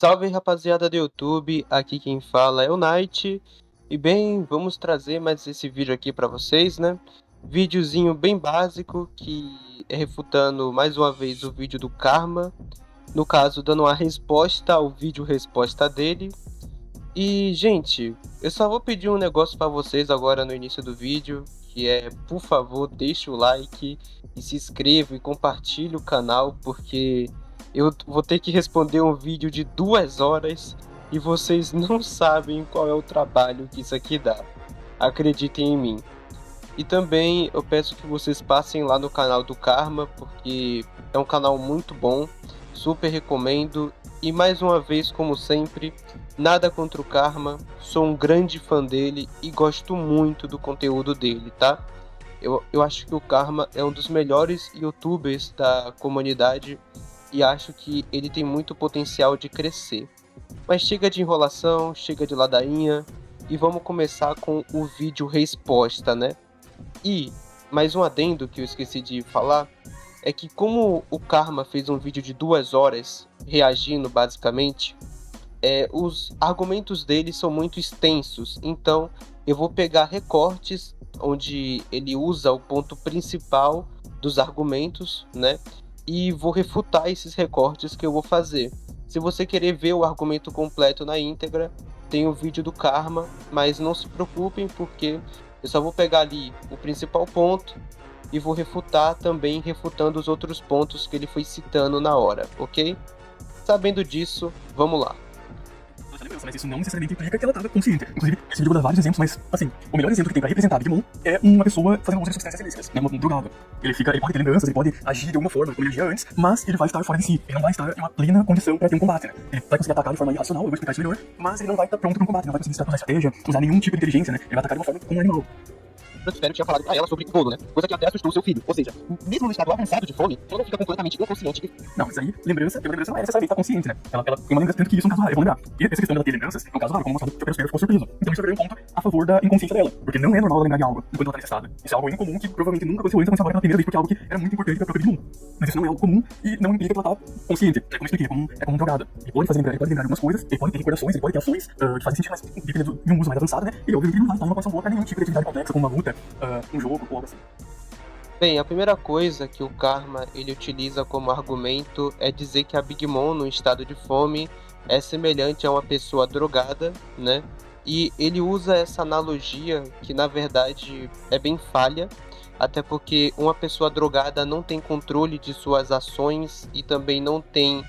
Salve rapaziada do YouTube, aqui quem fala é o Knight. E bem, vamos trazer mais esse vídeo aqui pra vocês, né? Videozinho bem básico que é refutando mais uma vez o vídeo do Karma. No caso, dando uma resposta ao vídeo resposta dele. E gente, eu só vou pedir um negócio pra vocês agora no início do vídeo, que é, por favor, deixe o like e se inscreva e compartilhe o canal, porque eu vou ter que responder um vídeo de 2 horas e vocês não sabem qual é o trabalho que isso aqui dá. Acreditem em mim. E também eu peço que vocês passem lá no canal do Karma, porque é um canal muito bom, super recomendo. E mais uma vez, como sempre, nada contra o Karma, sou um grande fã dele e gosto muito do conteúdo dele, tá? Eu acho que o Karma é um dos melhores youtubers da comunidade e acho que ele tem muito potencial de crescer. Mas chega de enrolação, chega de ladainha e vamos começar com o vídeo resposta, né? E mais um adendo que eu esqueci de falar é que como o Karma fez um vídeo de 2 horas reagindo basicamente, os argumentos dele são muito extensos, então eu vou pegar recortes onde ele usa o ponto principal dos argumentos, né? E vou refutar esses recortes que eu vou fazer. Se você querer ver o argumento completo na íntegra, tem o vídeo do Karma, mas não se preocupem porque eu só vou pegar ali o principal ponto e vou refutar também refutando os outros pontos que ele foi citando na hora, ok? Sabendo disso, vamos lá. Mas isso não necessariamente implica que ela estava consciente. Inclusive, esse vídeo vou dar vários exemplos, mas, assim, o melhor exemplo que tem pra representar Big Mom é uma pessoa fazendo uso de substâncias ilícitas, né, um drogado. Ele pode ter lembranças, ele pode agir de alguma forma, como ele agia antes, mas ele vai estar fora de si. Ele não vai estar em uma plena condição pra ter um combate, né. Ele vai conseguir atacar de forma irracional, eu vou explicar isso melhor, mas ele não vai estar pronto para um combate, não vai conseguir usar estratégia, usar nenhum tipo de inteligência, né. Ele vai atacar de uma forma como um animal. Prospero tinha falado pra ela sobre o bolo, né? Coisa que até assustou seu filho. Ou seja, mesmo no estado avançado de fome, ela fica completamente inconsciente. Não, isso aí, lembrança não é necessariamente estar consciente, né? Ela tem uma lembrança, tanto que isso é um caso raro, eu vou lembrar. E essa questão dela ter lembranças é um caso raro, como mostrado que o Prospero ficou surpreso. Então isso é um ponto a favor da inconsciência dela, porque não é normal ela lembrar de algo enquanto ela tá nesse estado. Isso é algo incomum que provavelmente nunca aconteceu antes, aconteceu agora pela primeira vez, porque é algo que era muito importante pra própria Big Mom. Mas isso não é algo comum e não implica que ela tá consciente. É como eu expliquei, é como um drogado. Ele pode fazer lembrar, ele pode lembrar de algumas coisas, ele pode ter recordações, ele pode ter ações que fazem sentido, mas dependendo de um uso mais avançado, né? E obviamente ele não vai estar em uma condição boa pra nenhum tipo de atividade complexa, como uma luta, um jogo ou algo assim. Bem, a primeira coisa que o Karma ele utiliza como argumento é dizer que a Big Mom no estado de fome é semelhante a uma pessoa drogada, né? E ele usa essa analogia que na verdade é bem falha, até porque uma pessoa drogada não tem controle de suas ações e também não tem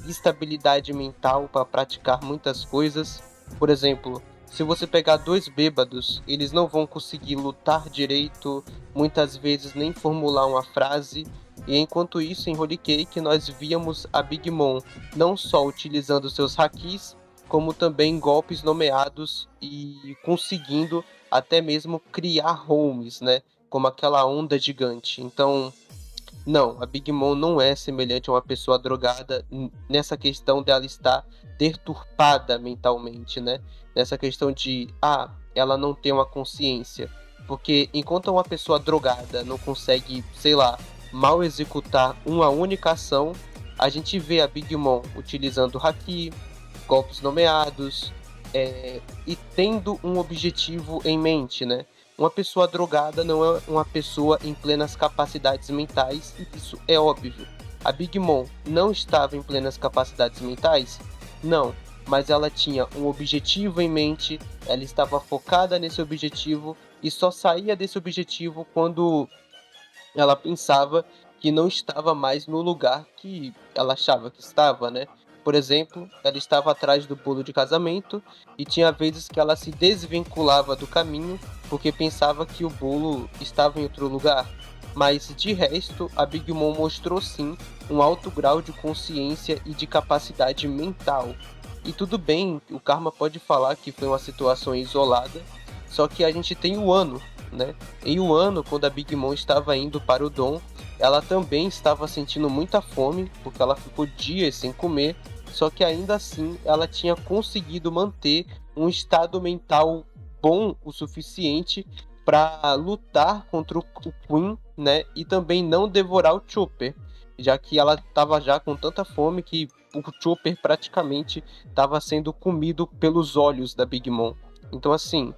estabilidade mental para praticar muitas coisas. Por exemplo, se você pegar dois bêbados, eles não vão conseguir lutar direito, muitas vezes nem formular uma frase. E enquanto isso, em Holy Cake, nós víamos a Big Mom não só utilizando seus hakis, como também golpes nomeados e conseguindo até mesmo criar homes, né? Como aquela onda gigante. Então, não, a Big Mom não é semelhante a uma pessoa drogada nessa questão dela estar deturpada mentalmente, né? Nessa questão de, ela não tem uma consciência. Porque enquanto uma pessoa drogada não consegue, sei lá, mal executar uma única ação, a gente vê a Big Mom utilizando haki, golpes nomeados, e tendo um objetivo em mente, né? Uma pessoa drogada não é uma pessoa em plenas capacidades mentais, e isso é óbvio. A Big Mom não estava em plenas capacidades mentais? Não, mas ela tinha um objetivo em mente, ela estava focada nesse objetivo e só saía desse objetivo quando ela pensava que não estava mais no lugar que ela achava que estava, né? Por exemplo, ela estava atrás do bolo de casamento e tinha vezes que ela se desvinculava do caminho porque pensava que o bolo estava em outro lugar. Mas de resto, a Big Mom mostrou sim um alto grau de consciência e de capacidade mental. E tudo bem, o Karma pode falar que foi uma situação isolada, só que a gente tem o ano, né? Em um ano, quando a Big Mom estava indo para o Dom, ela também estava sentindo muita fome, porque ela ficou dias sem comer, só que ainda assim ela tinha conseguido manter um estado mental bom o suficiente para lutar contra o Queen, né? E também não devorar o Chopper, já que ela estava já com tanta fome que Chopper praticamente estava sendo comido pelos olhos da Big Mom. Então assim,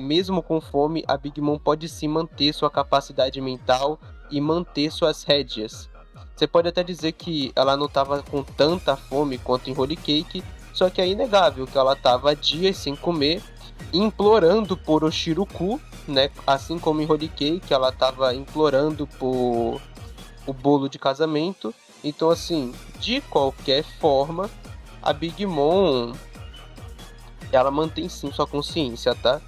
mesmo com fome, a Big Mom pode sim manter sua capacidade mental e manter suas rédeas. Você pode até dizer que ela não estava com tanta fome quanto em Holy Cake, só que é inegável que ela estava dias sem comer, implorando por Oshiruku, né? Assim como em Holy Cake, ela estava implorando por o bolo de casamento. Então, assim, de qualquer forma, a Big Mom, ela mantém sim sua consciência, tá?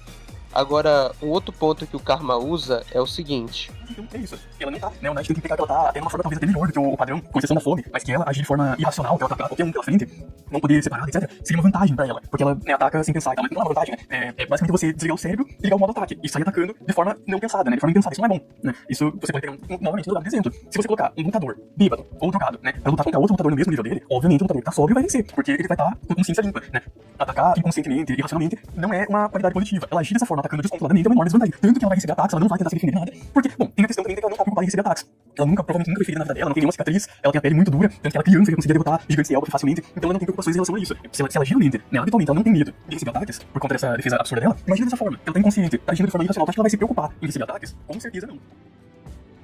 Agora, um outro ponto que o Karma usa é o seguinte. Então é isso. Ela não tá, né? O Knight tem que implicar que ela tá tendo uma forma talvez até melhor do que o padrão, com exceção da fome, mas que ela agir de forma irracional, que ela atacar qualquer um pela frente, não poder separar, etc., seria uma vantagem pra ela, porque ela, né, ataca sem pensar. Então, mas não é uma vantagem, né? É basicamente você desligar o cérebro e ligar o modo ataque e sair atacando de forma não pensada, né? De forma impensada. Isso não é bom, né? Isso você pode pegar novamente no lugar de exemplo. Se você colocar um lutador bêbado ou drogado, né, pra lutar contra outro lutador no mesmo nível dele, obviamente o lutador que tá sóbrio vai vencer, porque ele vai estar com consciência limpa, né? Atacar inconscientemente, irracionalmente, não é uma qualidade positiva. Ela agir dessa forma, atacando descontroladamente, é uma enorme desvantagem. Tanto que ela vai receber ataques, ela não vai tentar se defender de nada, porque, bom, tem a questão também de que ela não tá preocupada em receber ataques. Ela provavelmente nunca foi ferida na vida dela, não tem nenhuma cicatriz, ela tem a pele muito dura, tanto que ela criança já conseguia derrotar gigantes de Elba facilmente, então ela não tem preocupações em relação a isso. Se ela geralmente, né, habitualmente, ela não tem medo de receber ataques por conta dessa defesa absurda dela, imagina dessa forma, ela tá inconsciente, tá agindo de forma irracional, acho que ela vai se preocupar em receber ataques? Com certeza não.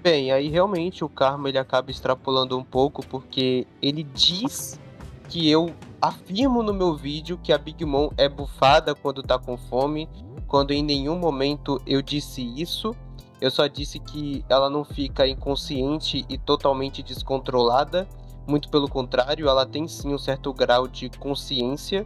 Bem, aí realmente o Karma ele acaba extrapolando um pouco, porque ele diz que eu afirmo no meu vídeo que a Big Mom é bufada quando tá com fome, quando em nenhum momento eu disse isso. Eu só disse que ela não fica inconsciente e totalmente descontrolada. Muito pelo contrário, ela tem sim um certo grau de consciência.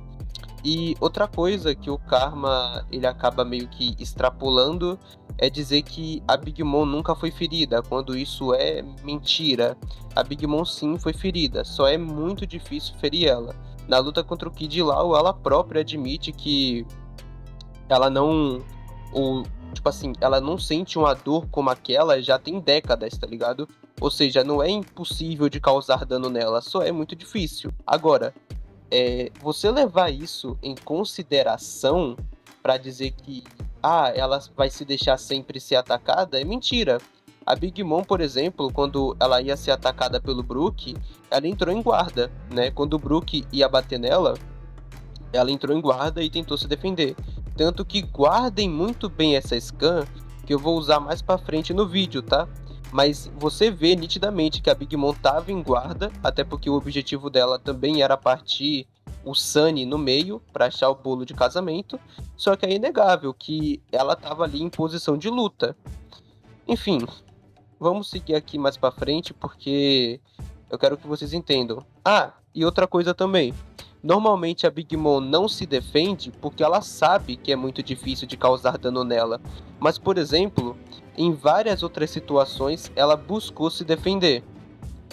E outra coisa que o Karma ele acaba meio que extrapolando é dizer que a Big Mom nunca foi ferida, quando isso é mentira. A Big Mom sim foi ferida, só é muito difícil ferir ela. Na luta contra o Kid Lao, ela própria admite que ela não... ou tipo assim, ela não sente uma dor como aquela já tem décadas, tá ligado? Ou seja, não é impossível de causar dano nela, só é muito difícil. Agora, você levar isso em consideração pra dizer que ela vai se deixar sempre ser atacada é mentira. A Big Mom, por exemplo, quando ela ia ser atacada pelo Brook, ela entrou em guarda, né? Quando o Brook ia bater nela, ela entrou em guarda e tentou se defender. Tanto que guardem muito bem essa scan, que eu vou usar mais pra frente no vídeo, tá? Mas você vê nitidamente que a Big Mom tava em guarda, até porque o objetivo dela também era partir o Sunny no meio para achar o bolo de casamento. Só que é inegável que ela tava ali em posição de luta. Enfim, vamos seguir aqui mais pra frente porque eu quero que vocês entendam. E outra coisa também. Normalmente a Big Mom não se defende porque ela sabe que é muito difícil de causar dano nela. Mas, por exemplo, em várias outras situações ela buscou se defender.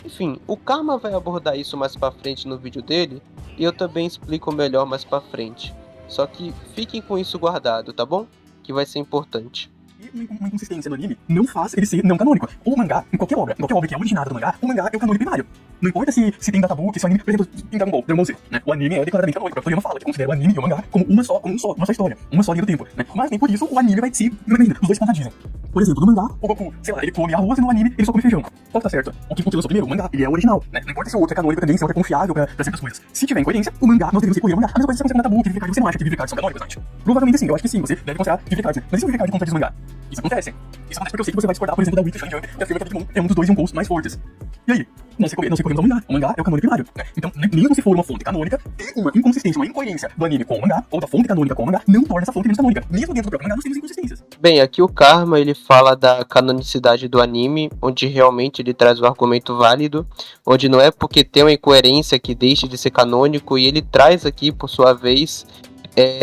Enfim, o Karma vai abordar isso mais pra frente no vídeo dele e eu também explico melhor mais pra frente. Só que fiquem com isso guardado, tá bom? Que vai ser importante. E uma inconsistência no anime não faz ele ser não canônico. O mangá, em qualquer obra que é originada do mangá, o mangá é o canônico primário. Não importa se tem databook, se o anime, por exemplo, em Dragon Ball Z, né? O anime é declaradamente canônico. A Toriyama fala que considera o anime e o mangá como uma só história, uma só linha do tempo, né? Mas nem por isso o anime vai se... Imagina, os dois contradizem. Por exemplo, no mangá, o Goku, sei lá, ele come arroz e no anime ele só come feijão. Qual tá certo? O que lançou primeiro? O mangá, ele é o original, né? Não importa se o outro é canônico também, se o outro é confiável pra certas coisas. Se tiver incoerência, o mangá, nós devemos recorrer ao mangá. A mesma coisa que você consegue no databook, Vivre Card, você não acha que Vivre Card são canônicos, gente? Provavelmente sim, eu acho que sim, você deve considerar Vivre Card. Mas e se o Vivre Card contradiz o mangá? Isso acontece. Isso acontece porque eu sei que você vai discordar, por exemplo, da Witch Shonen Jump, que afirma que a Big Mom é um dos dois Yonkous mais fortes. E aí? Nós recorremos ao mangá. O mangá é o canônico primário, né? Então, mesmo se for uma fonte canônica, ter uma inconsistência, uma incoerência do anime com o mangá, ou da fonte canônica com o mangá, não torna essa fonte menos canônica. Mesmo dentro do próprio mangá, nós temos inconsistências. Bem, aqui o Karma ele fala da canonicidade do anime, onde realmente ele traz um argumento válido, onde não é porque tem uma incoerência que deixe de ser canônico, e ele traz aqui, por sua vez,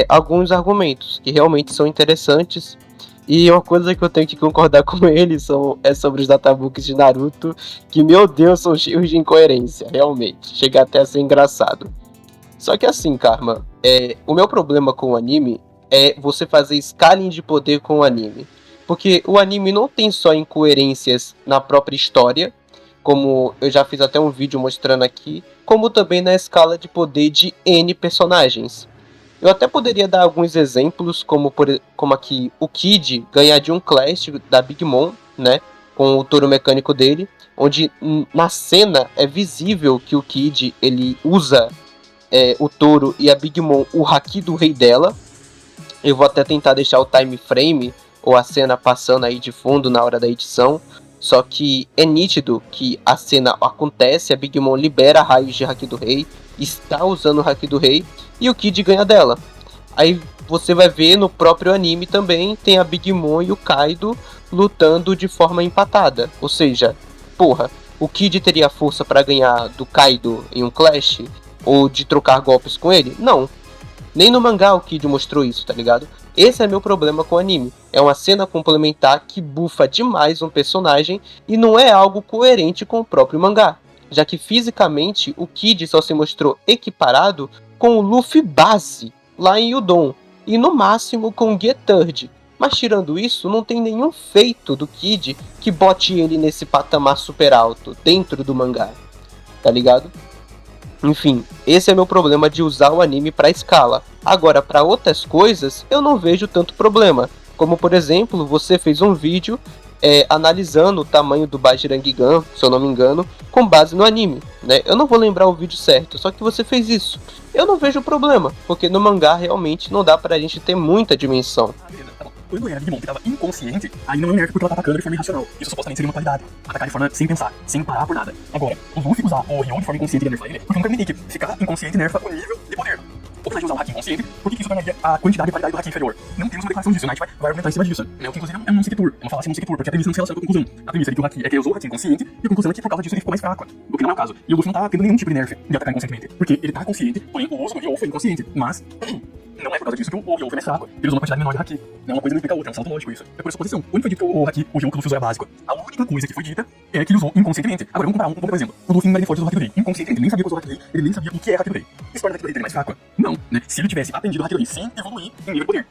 alguns argumentos que realmente são interessantes. E uma coisa que eu tenho que concordar com ele é sobre os databooks de Naruto, que, meu Deus, são cheios de incoerência, realmente. Chega até a ser engraçado. Só que assim, Karma, o meu problema com o anime é você fazer scaling de poder com o anime. Porque o anime não tem só incoerências na própria história, como eu já fiz até um vídeo mostrando aqui, como também na escala de poder de N personagens. Eu até poderia dar alguns exemplos, como aqui o Kid ganhar de um Clash da Big Mom, né? com o touro mecânico dele, onde na cena é visível que o Kid ele usa o touro e a Big Mom o haki do rei dela. Eu vou até tentar deixar o time frame ou a cena passando aí de fundo na hora da edição. Só que é nítido que a cena acontece, a Big Mom libera raios de haki do rei, está usando o haki do rei e o Kid ganha dela. Aí você vai ver no próprio anime também, tem a Big Mom e o Kaido lutando de forma empatada. Ou seja, porra, o Kid teria força para ganhar do Kaido em um clash? Ou de trocar golpes com ele? Não. Nem no mangá o Kid mostrou isso, tá ligado? Esse é meu problema com o anime. É uma cena complementar que bufa demais um personagem e não é algo coerente com o próprio mangá. Já que fisicamente o Kid só se mostrou equiparado com o Luffy base lá em Udon. E no máximo com o Geturd. Mas tirando isso, não tem nenhum feito do Kid que bote ele nesse patamar super alto dentro do mangá. Tá ligado? Enfim, esse é meu problema de usar o anime para escala. Agora, para outras coisas, eu não vejo tanto problema. Como, por exemplo, você fez um vídeo analisando o tamanho do Bajrangigan, se eu não me engano, com base no anime, né? Eu não vou lembrar o vídeo certo, só que você fez isso. Eu não vejo problema, porque no mangá realmente não dá pra gente ter muita dimensão. Quando era a Big Mom que tava inconsciente, aí não é um nerf porque ela tá atacando de forma irracional. Isso supostamente seria uma qualidade. Atacar de forma sem pensar, sem parar por nada. Agora, o Luffy usar o Ryo de forma inconsciente e nerfar ele, porque eu nunca permiti que ficar inconsciente nerfa o nível de poder. O personagem usar um haki inconsciente, por que isso tornaria a quantidade e qualidade do haki inferior? Não temos uma declaração disso, né? A gente vai argumentar em cima disso. Né? O que inclusive é um Sekitur, é uma falácia no Sekitur, porque a premissa não se relaciona com a conclusão. A premissa é que o haki é que ele usou o haki inconsciente, e a conclusão é que por causa disso ele ficou mais fraco. O que não é o caso. E o Luffy não tá tendo nenhum tipo de nerf de atacar inconscientemente. Porque ele tá consciente, porém o uso do Ryo foi inconsciente. Mas não é por causa disso que o Ryo foi mais fraco. Ele usou uma quantidade menor de haki. Não é uma coisa não implica a outra, é um salto lógico isso. É por essa posição. Onde foi dito que o haki, o Ryo que o Luffy usou é básico? A única coisa que foi dita é que ele usou inconscientemente. Agora vamos comparar vamos por exemplo. O Luffy em Marineford usou o haki do rei. Inconscientemente, ele nem sabia que usou o haki do rei, ele nem sabia o que é haki do rei. Isso torna o haki do rei dele mais fraco? Não, né? Se ele tivesse aprendido o haki do rei sem evoluir em nível de poder.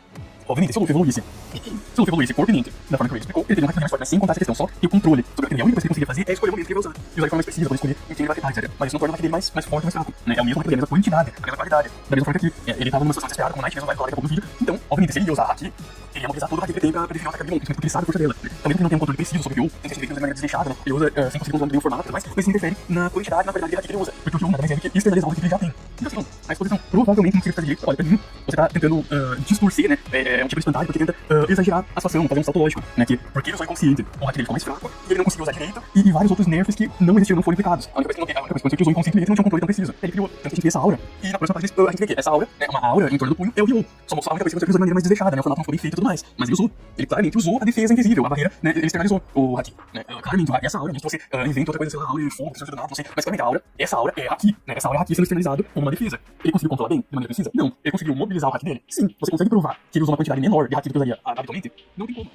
Obviamente, se o Luffy evoluísse por opinião, da forma que o Rei explicou, ele teria um haki mais forte, mas sem contar essa questão só que o controle sobre aquele. A única coisa que ele conseguia fazer é escolher o momento que ele vai usar. E usar de forma mais precisa, pra escolher em quem ele vai afetar, etc. Mas isso não torna o haki dele mais forte, mais fraco. Né? É o mesmo haki dele, a mesma quantidade, a mesma qualidade. Da mesma forma que aqui, ele tava numa situação desesperada, como o Knight mesmo vai falar daqui a pouco no vídeo. Então, obviamente, se ele ia usar haki, ele ia mobilizar todo o haki que ele tem pra definir o ataque de Big Mom, principalmente porque ele sabe a força dela. Né? Também porque ele não tem um controle preciso sobre o Ryo, tem que ser feito de maneira desleixada, né? Ele usa sem conseguir controlar bem o formato, mas isso interfere na quantidade e na qualidade de haki que ele usa. Porque o Ryo nada mais é do que externalizar o haki que ele já tem. Então, assim, a exposição provavelmente não significa direito. Olha, pra mim, você tá tentando distorcer, né? É um tipo de espantalho porque tenta exagerar a situação, fazer um salto lógico, né? Que porque ele usou inconsciente, o haki dele ficou mais fraco, e ele não conseguiu usar direito, e vários outros nerfs que não existiram, não foram implicados. A única coisa que ele usou inconscientemente não tinha um controle tão preciso. Ele criou, tanto que a gente vê essa aura, e na próxima parte a gente vê que essa aura, né, uma aura em torno do punho, é o Ryo. Só a única coisa que ele usou de maneira mais desleixada, né? O formato não ficou bem feito e tudo mais. Mas ele usou, ele claramente usou a defesa invisível, a barreira, né? Ele externalizou o haki, né? Claramente, essa aura, mesmo se você inventa outra coisa, sei lá, aura de fogo, que surge do nada, não sei, mas claramente a aura, essa aura é haki, né? Essa aura é haki sendo externalizado como uma defesa. Ele conseguiu controlar bem, de maneira precisa? Não. Ele conseguiu mobilizar o haki dele? Sim. Você consegue provar que ele usou uma quantidade menor de haki do que usaria habitualmente? Não tem como.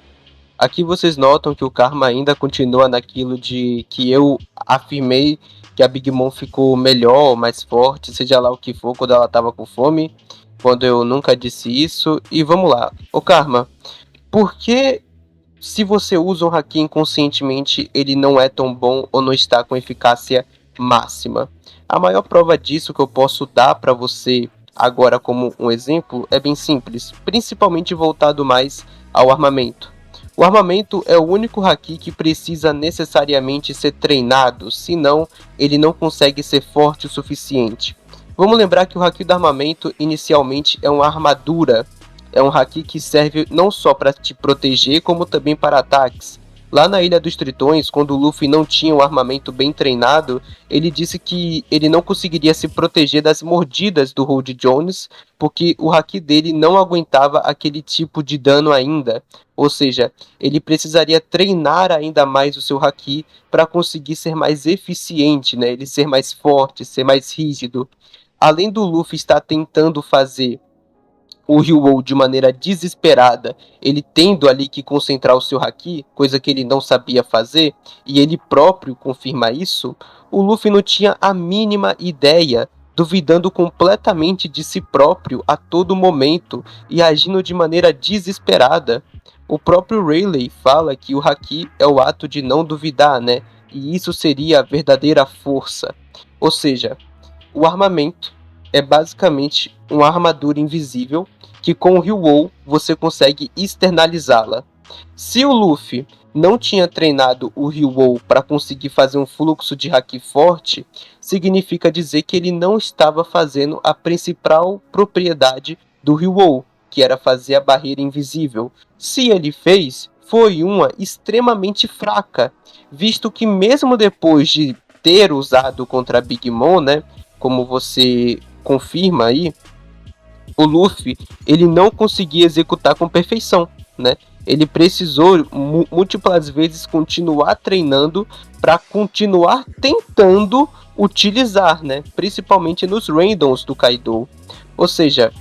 Aqui vocês notam que o Karma ainda continua naquilo de que eu afirmei que a Big Mom ficou melhor, mais forte, seja lá o que for, quando ela tava com fome, quando eu nunca disse isso. E vamos lá. Ô Karma, por que se você usa um haki inconscientemente ele não é tão bom ou não está com eficácia máxima? A maior prova disso que eu posso dar para você agora como um exemplo é bem simples, principalmente voltado mais ao armamento. O armamento é o único haki que precisa necessariamente ser treinado, senão ele não consegue ser forte o suficiente. Vamos lembrar que o haki do armamento inicialmente é uma armadura, é um haki que serve não só para te proteger, como também para ataques. Lá na Ilha dos Tritões, quando o Luffy não tinha um armamento bem treinado, ele disse que ele não conseguiria se proteger das mordidas do Hold Jones, porque o haki dele não aguentava aquele tipo de dano ainda. Ou seja, ele precisaria treinar ainda mais o seu haki para conseguir ser mais eficiente, né? Ele ser mais forte, ser mais rígido. Além do Luffy estar tentando fazer o Ryo de maneira desesperada, ele tendo ali que concentrar o seu haki, coisa que ele não sabia fazer, e ele próprio confirma isso, o Luffy não tinha a mínima ideia, duvidando completamente de si próprio a todo momento e agindo de maneira desesperada. O próprio Rayleigh fala que o haki é o ato de não duvidar, né? E isso seria a verdadeira força. Ou seja, o armamento é basicamente uma armadura invisível que com o Ryo você consegue externalizá-la. Se o Luffy não tinha treinado o Ryuou para conseguir fazer um fluxo de haki forte, significa dizer que ele não estava fazendo a principal propriedade do Ryuou, que era fazer a barreira invisível. Se ele fez, foi uma extremamente fraca, visto que mesmo depois de ter usado contra a Big Mom, né, como você confirma aí, o Luffy ele não conseguia executar com perfeição, né? Ele precisou múltiplas vezes continuar treinando para continuar tentando utilizar, né? Principalmente nos randoms do Kaido. Ou seja,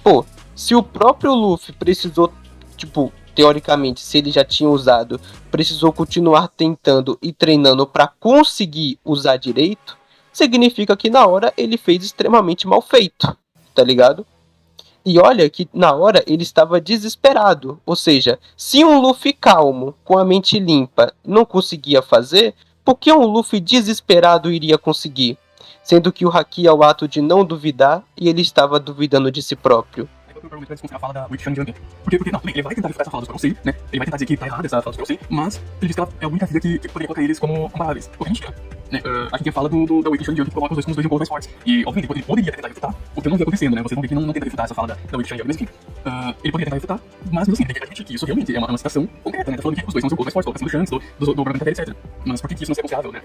pô, se o próprio Luffy precisou, tipo, teoricamente, se ele já tinha usado, precisou continuar tentando e treinando para conseguir usar direito, significa que na hora ele fez extremamente mal feito, tá ligado? E olha que na hora ele estava desesperado. Ou seja, se um Luffy calmo, com a mente limpa, não conseguia fazer, por que um Luffy desesperado iria conseguir? Sendo que o Haki é o ato de não duvidar e ele estava duvidando de si próprio. Eu provavelmente vai desconsiderar a fala da Wiki Chan Jump. Porque não, ele vai tentar refutar essa fala do Sprout, né? Ele vai tentar dizer que tá errada essa fala do Sprout, mas ele diz que ela é a única filha que poderia colocar eles como comparáveis. O que a gente quer, né? A gente fala da Wiki Chan Jump que coloca os dois como os dois mais fortes. E, obviamente, ele poderia tentar refutar, o que eu não vi acontecendo, né? Vocês vão ver que não tenta refutar essa fala da Wiki Chan Jump, mas enfim. Ele poderia tentar refutar, mas mesmo assim, tem que admitir que isso realmente é uma citação concreta, né? Tá falando que os dois são os poucos mais fortes, colocação do Shanks, do Brahma, etc. Mas por que isso não é confiável, né?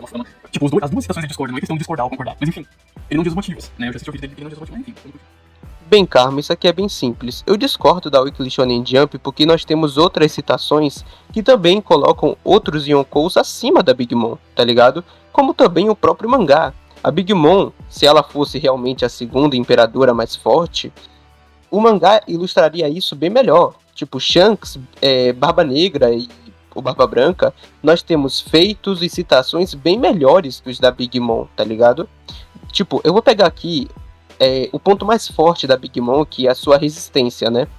Tipo, as duas citações de discordam, não é questão de discordar ou concordar. Mas enfim, ele não diz os motivos, né? Eu já assisti o vídeo dele e ele não diz os motivos, mas enfim. Bem, Karma, isso aqui é bem simples. Eu discordo da Weekly Shonen Jump porque nós temos outras citações que também colocam outros Yonkous acima da Big Mom, tá ligado? Como também o próprio mangá. A Big Mom, se ela fosse realmente a segunda imperadora mais forte, o mangá ilustraria isso bem melhor. Tipo, Shanks, Barba Negra e o Barba Branca, nós temos feitos e citações bem melhores que os da Big Mom, tá ligado? Tipo, eu vou pegar aqui o ponto mais forte da Big Mom, que é a sua resistência, né?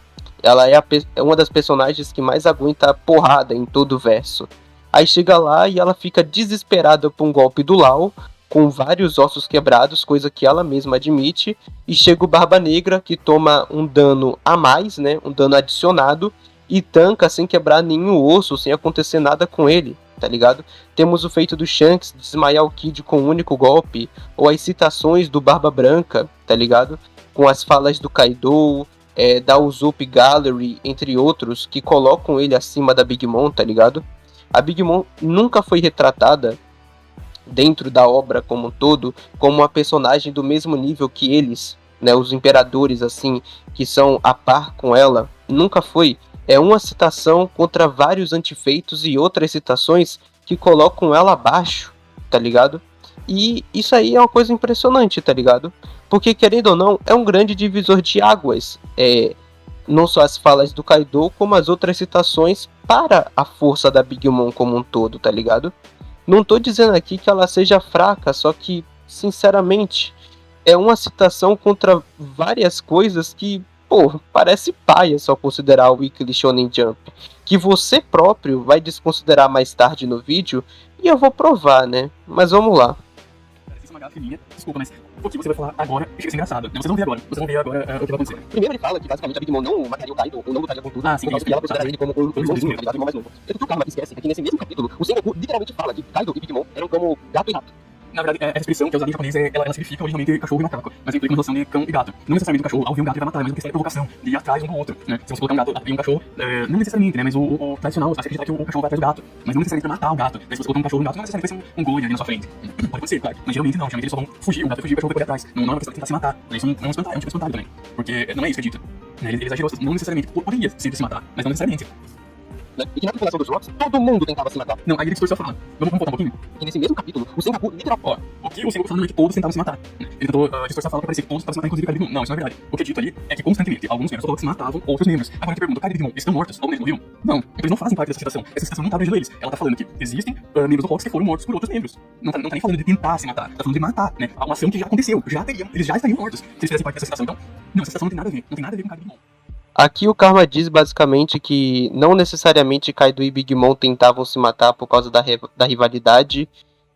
Ela é uma das personagens que mais aguenta a porrada em todo o verso. Aí chega lá e ela fica desesperada por um golpe do Lau, com vários ossos quebrados, coisa que ela mesma admite, e chega o Barba Negra, que toma um dano a mais, né? Um dano adicionado, e tanca sem quebrar nenhum osso, sem acontecer nada com ele, tá ligado? Temos o feito do Shanks desmaiar o Kid com um único golpe, ou as citações do Barba Branca, tá ligado? Com as falas do Kaido, da Usopp Gallery, entre outros, que colocam ele acima da Big Mom, tá ligado? A Big Mom nunca foi retratada dentro da obra como um todo como uma personagem do mesmo nível que eles, né? Os imperadores, assim, que são a par com ela, nunca foi. É uma citação contra vários antifeitos e outras citações que colocam ela abaixo, tá ligado? E isso aí é uma coisa impressionante, tá ligado? Porque, querendo ou não, é um grande divisor de águas. Não só as falas do Kaido, como as outras citações para a força da Big Mom como um todo, tá ligado? Não tô dizendo aqui que ela seja fraca, só que, sinceramente, é uma citação contra várias coisas que, pô, parece paia só considerar o Weekly Shonen Jump, que você próprio vai desconsiderar mais tarde no vídeo, e eu vou provar, né? Mas vamos lá. Desculpa, mas o que você vai falar agora chega a ser engraçado. Vocês vão ver agora. Vocês vão ver agora o que vai acontecer. Primeiro ele fala que basicamente a Big Mom não mataria o Kaido, ou não lutaria com tudo, porque ela considera ele como um monstro, tá ligado? Mais novo. O que o Karma esquece é que nesse mesmo capítulo, o Sengoku literalmente fala que Kaido e Big Mom eram como gato e rato. Na verdade, essa expressão que é usada em japonês, ela significa originalmente cachorro e macaco, mas implica uma relação de cão e gato. Não necessariamente o cachorro, ao ver um gato, ele vai matar, mas porque é provocação, de ir atrás um do outro, né? Se você colocar um gato e um cachorro, não necessariamente, né? Mas o tradicional, você acredita que o cachorro vai atrás do gato, mas não necessariamente pra matar o gato. Se você colocar um cachorro e um gato, não necessariamente vai ser um gol ali na sua frente. Pode acontecer, claro, mas geralmente não, geralmente eles só vão fugir, o gato vai fugir, o cachorro vai correr atrás. Não é uma questão de tentar se matar, né? Isso é um espantalho, é um tipo espantalho também. Porque não é isso que é dito. Ele exagerou, não necessariamente, poderia sempre se matar, mas não necessariamente. Né? E que na tripulação dos Rocks, todo mundo tentava se matar. Não, aí ele distorceu a fala. Vamos voltar um pouquinho? E nesse mesmo capítulo, o Sengoku literalmente... O que o Sengoku fala não é que todos tentavam se matar. Ele tentou distorcer a fala pra parecer que todos tentavam se matar, inclusive o Kaido. Não, isso não é verdade. O que é dito ali é que constantemente alguns membros do se matavam outros membros. Agora eu te pergunto, o Kaido e o Big Mom estão mortos? Ou mesmo morriam? Não, eles não fazem parte dessa citação. Essa citação não tá abrangendo eles. Ela tá falando que existem membros do Rocks que foram mortos por outros membros. Não tá nem falando de tentar se matar, tá falando de matar, né? Uma ação que já aconteceu, eles já estariam mortos se eles fizessem parte dessa citação. Então, não, essa citação não tem nada a ver. Não tem nada a ver com o Kaido e o Big Mom. Aqui o Karma diz basicamente que não necessariamente Kaido e Big Mom tentavam se matar por causa da rivalidade,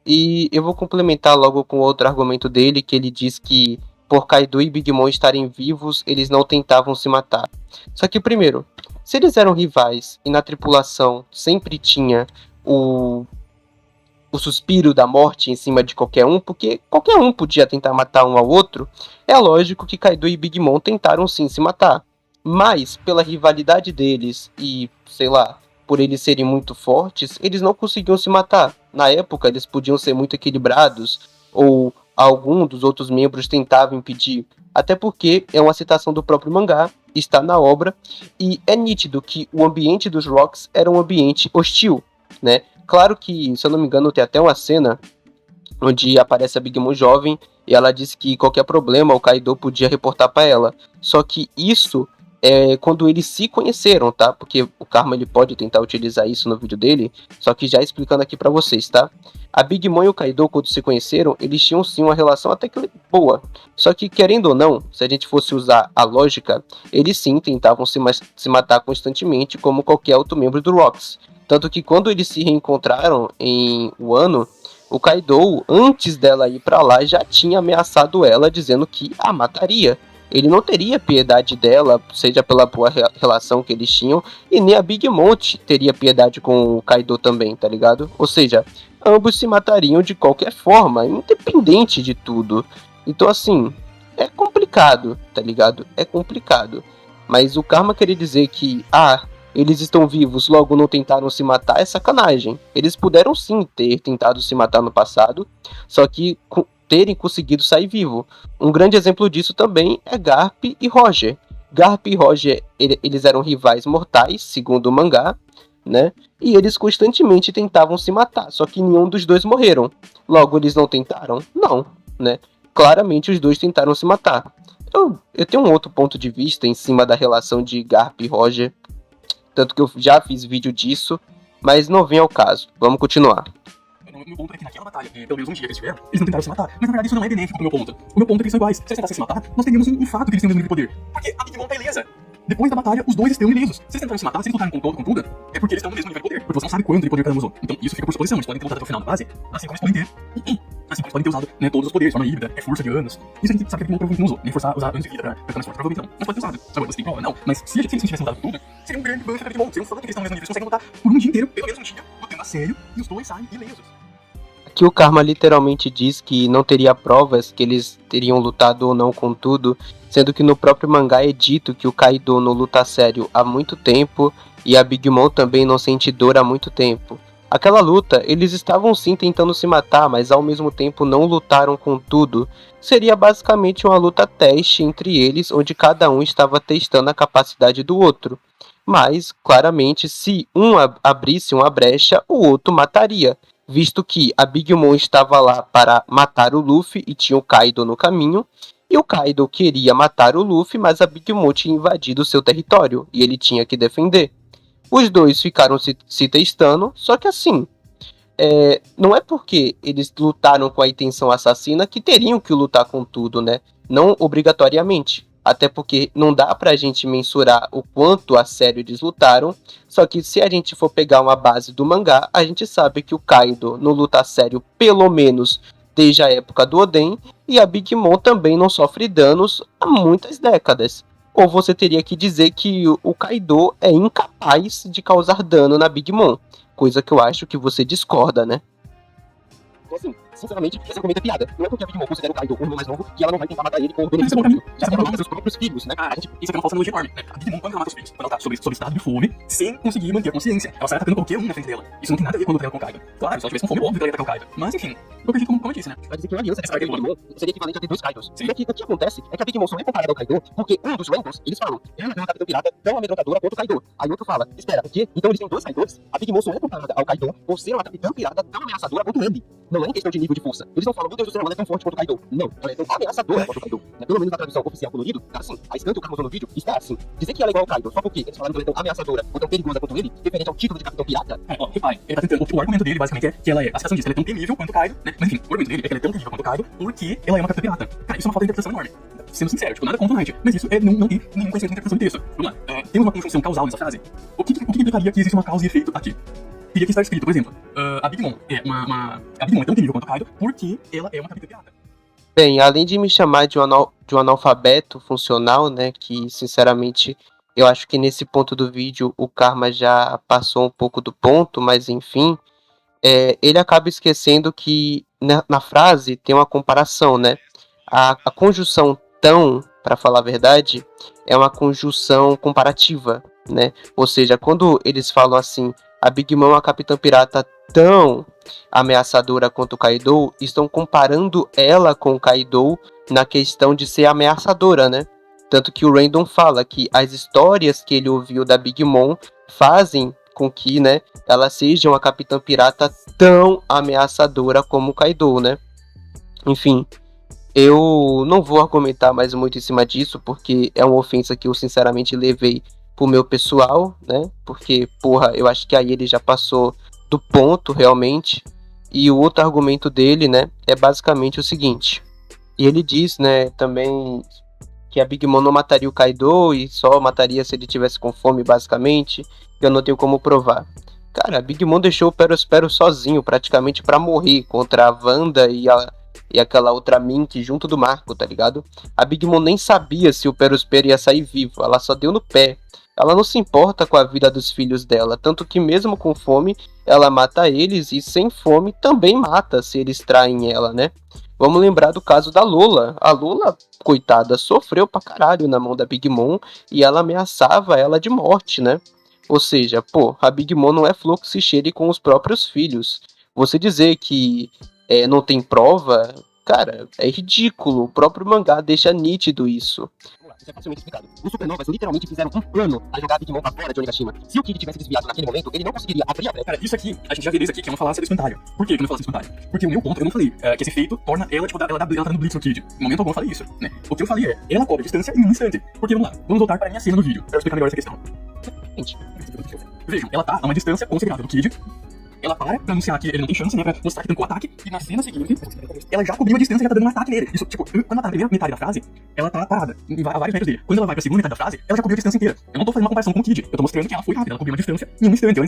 e eu vou complementar logo com outro argumento dele, que ele diz que por Kaido e Big Mom estarem vivos, eles não tentavam se matar. Só que primeiro, Se eles eram rivais e na tripulação sempre tinha o suspiro da morte em cima de qualquer um, porque qualquer um podia tentar matar um ao outro, é lógico que Kaido e Big Mom tentaram sim se matar. Mas, pela rivalidade deles e, sei lá, por eles serem muito fortes, eles não conseguiam se matar. Na época, eles podiam ser muito equilibrados, ou algum dos outros membros tentava impedir. Até porque é uma citação do próprio mangá, está na obra, e é nítido que o ambiente dos Rocks era um ambiente hostil, né? Claro que, se eu não me engano, tem até uma cena onde aparece a Big Mom jovem e ela disse que qualquer problema o Kaido podia reportar para ela. Só que isso é quando eles se conheceram, tá? Porque o Karma ele pode tentar utilizar isso no vídeo dele, só que já explicando aqui para vocês, tá? A Big Mom e o Kaido, quando se conheceram, eles tinham sim uma relação até que boa. Só que, querendo ou não, se a gente fosse usar a lógica, eles sim tentavam se matar constantemente, como qualquer outro membro do Rocks. Tanto que quando eles se reencontraram em Wano, o Kaido, antes dela ir pra lá, já tinha ameaçado ela, dizendo que a mataria. Ele não teria piedade dela, seja pela boa relação que eles tinham, e nem a Big Mom teria piedade com o Kaido também, tá ligado? Ou seja, ambos se matariam de qualquer forma, independente de tudo. Então, assim, é complicado, tá ligado? É complicado. Mas o Karma querer dizer que, eles estão vivos, logo não tentaram se matar, é sacanagem. Eles puderam sim ter tentado se matar no passado, só que terem conseguido sair vivo. Um grande exemplo disso também é Garp e Roger. Garp e Roger, eles eram rivais mortais, segundo o mangá, né? E eles constantemente tentavam se matar, só que nenhum dos dois morreram. Logo, eles não tentaram? Não, né? Claramente os dois tentaram se matar. Eu tenho um outro ponto de vista em cima da relação de Garp e Roger, tanto que eu já fiz vídeo disso, mas não vem ao caso. Vamos continuar. O meu ponto é que naquela batalha, pelo menos um dia que eles tiveram, eles não tentaram se matar. Mas na verdade isso não é benéfico pro meu ponto. O meu ponto é que eles são iguais. Se eles tentassem se matar, nós teríamos um fato que eles têm o mesmo nível de poder. Porque a Big Mom tá ilesa. Depois da batalha, os dois estão ilesos. Se eles tentaram se matar, se eles lutaram com Tuga, é porque eles estão no mesmo nível de poder. Porque você não sabe quanto de poder cada um usou. Então isso fica por suposição. Eles podem ter lutado até o final da base, assim como eles podem ter usado, né, todos os poderes, forma híbrida, força de anos. Isso a gente sabe que a Big Mom provavelmente não usou. Nem usar anos de vida pra ficar mais forte. Provavelmente não. Mas pode ter usado. Agora você tem prova? Não. Mas se eles não tivessem lutado com Tuga, seria um grande buff pra Big Mom. Seria um fato que eles estão no mesmo nível. Eles conseguem lutar por um dia inteiro, pelo menos um dia, lutando a sério, e os dois saem ilesos. Aqui o Karma literalmente diz que não teria provas que eles teriam lutado ou não com tudo, sendo que no próprio mangá é dito que o Kaido não luta a sério há muito tempo e a Big Mom também não sente dor há muito tempo. Aquela luta, eles estavam sim tentando se matar, mas ao mesmo tempo não lutaram com tudo. Seria basicamente uma luta teste entre eles, onde cada um estava testando a capacidade do outro. Mas, claramente, se um abrisse uma brecha, o outro mataria, visto que a Big Mom estava lá para matar o Luffy e tinha o Kaido no caminho, e o Kaido queria matar o Luffy, mas a Big Mom tinha invadido seu território, e ele tinha que defender. Os dois ficaram se testando, só que assim, não é porque eles lutaram com a intenção assassina que teriam que lutar com tudo, né? Não obrigatoriamente. Até porque não dá pra gente mensurar o quanto a sério eles lutaram. Só que se a gente for pegar uma base do mangá, a gente sabe que o Kaido não luta a sério pelo menos desde a época do Oden. E a Big Mom também não sofre danos há muitas décadas. Ou você teria que dizer que o Kaido é incapaz de causar dano na Big Mom. Coisa que eu acho que você discorda, né? Assim, sinceramente, esse argumento é piada. Não é porque a Big Mom considera o Kaido o irmão mais novo que ela não vai tentar matar ele com o benefício do caminho. Ela vai matar seus próprios filhos, né? Isso aqui é uma falsa analogia enorme, né? A Big Mom, quando ela mata os filhos, quando ela tá sob estado de fome, sem conseguir manter a consciência, ela sai atacando qualquer um na frente dela. Isso não tem nada a ver com a luta dela com o Kaido. Claro, se ela tivesse com fome, óbvio que ela ia atacar o Kaido. Mas enfim, eu acredito como eu disse, né? Vai dizer que uma aliança dessa Big Mom seria equivalente a ter dois Kaidos. E aqui, o que acontece é que a Big Mom só é comparada ao Kaido porque um dos Rainbows, eles falam, ela é uma capitã pirata tão amedrontadora quanto o Kaido. Aí outro fala, espera, o quê? Então eles têm dois Kaidos? A Big Mom só é comparada ao Kaido por ser uma capitã pirata tão ameaçadora quanto ele. Não é em questão de nível de força. Eles não falam, meu Deus do céu, ela é tão forte quanto o Kaido. Não, ela é tão ameaçadora quanto o Kaido. Pelo menos na tradução oficial colorido, tá assim. A scan que o Carlos usou no vídeo está assim. Dizer que ela é igual ao Kaido só porque eles falaram que ela é tão ameaçadora ou tão perigosa quanto ele, referente ao título de capitão pirata. Repare, ele tá tentando. O argumento dele basicamente é que ela é. A citação diz que ela é tão temível quanto o Kaido, né? Mas enfim, o argumento dele é que ela é tão temível quanto o Kaido porque ela é uma capitã pirata. Cara, isso é uma falta de interpretação enorme. Sendo sincero, tipo, nada contra o Knight, mas isso é não ter nenhum conhecimento de interpretação de texto. Vamos lá. Temos uma conjunção causal nessa frase. O que implicaria que existe uma causa e efeito aqui? Teria que estar escrito, por exemplo, a Big Mom é a Big Mom é tão temível quanto o Kaido porque ela é uma capitã pirata. Bem, além de me chamar de um analfabeto funcional, né, que sinceramente eu acho que nesse ponto do vídeo o Karma já passou um pouco do ponto, mas enfim, ele acaba esquecendo que na frase tem uma comparação, né? A conjunção tão, para falar a verdade, é uma conjunção comparativa, né? Ou seja, quando eles falam assim, a Big Mom é a Capitã Pirata tão ameaçadora quanto o Kaido, estão comparando ela com o Kaido na questão de ser ameaçadora, né? Tanto que o Random fala que as histórias que ele ouviu da Big Mom fazem com que, né, ela seja uma Capitã Pirata tão ameaçadora como o Kaido, né? Enfim, eu não vou argumentar mais muito em cima disso, porque é uma ofensa que eu sinceramente levei pro meu pessoal, né? Porque, porra, eu acho que aí ele já passou do ponto, realmente. E o outro argumento dele, né, é basicamente o seguinte. E ele diz, né, também que a Big Mom não mataria o Kaido e só mataria se ele tivesse com fome, basicamente. Eu não tenho como provar. Cara, a Big Mom deixou o Perospero sozinho, praticamente pra morrer, contra a Wanda e aquela outra Mink junto do Marco, tá ligado? A Big Mom nem sabia se o Perospero ia sair vivo, ela só deu no pé. Ela não se importa com a vida dos filhos dela, tanto que mesmo com fome, ela mata eles e sem fome também mata se eles traem ela, né? Vamos lembrar do caso da Lola. A Lola, coitada, sofreu pra caralho na mão da Big Mom e ela ameaçava ela de morte, né? Ou seja, pô, a Big Mom não é flor que se cheire com os próprios filhos. Você dizer que não tem prova, cara, é ridículo. O próprio mangá deixa nítido isso. Isso é facilmente explicado. Os Supernovas literalmente fizeram um plano pra jogar a Big Mom pra fora de Onigashima. Se o Kid tivesse desviado naquele momento, ele não conseguiria abrir a brecha. Cara, isso aqui, a gente já viu isso aqui, que é uma falácia do espantalho. Por que eu não falácia do espantalho? Porque o meu ponto, eu não falei que esse feito torna ela, tipo, ela tá dando blitz no Kid. No momento algum eu falei isso, né? O que eu falei ela cobra distância em um instante. Porque, vamos lá, vamos voltar para a minha cena do vídeo, pra eu explicar melhor essa questão. Gente, vejam, ela tá a uma distância considerável do Kid. Ela para pra anunciar que ele não tem chance, né? Pra mostrar que tancou o ataque. E na cena seguinte, ela já cobriu a distância e já tá dando um ataque nele. Isso, tipo, quando ela tá na primeira metade da frase, ela tá parada em vários metros dele. Quando ela vai pra segunda metade da frase, ela já cobriu a distância inteira. Eu não tô fazendo uma comparação com o Kid. Eu tô mostrando que ela foi rápida. Ela cobriu uma distância em um instante.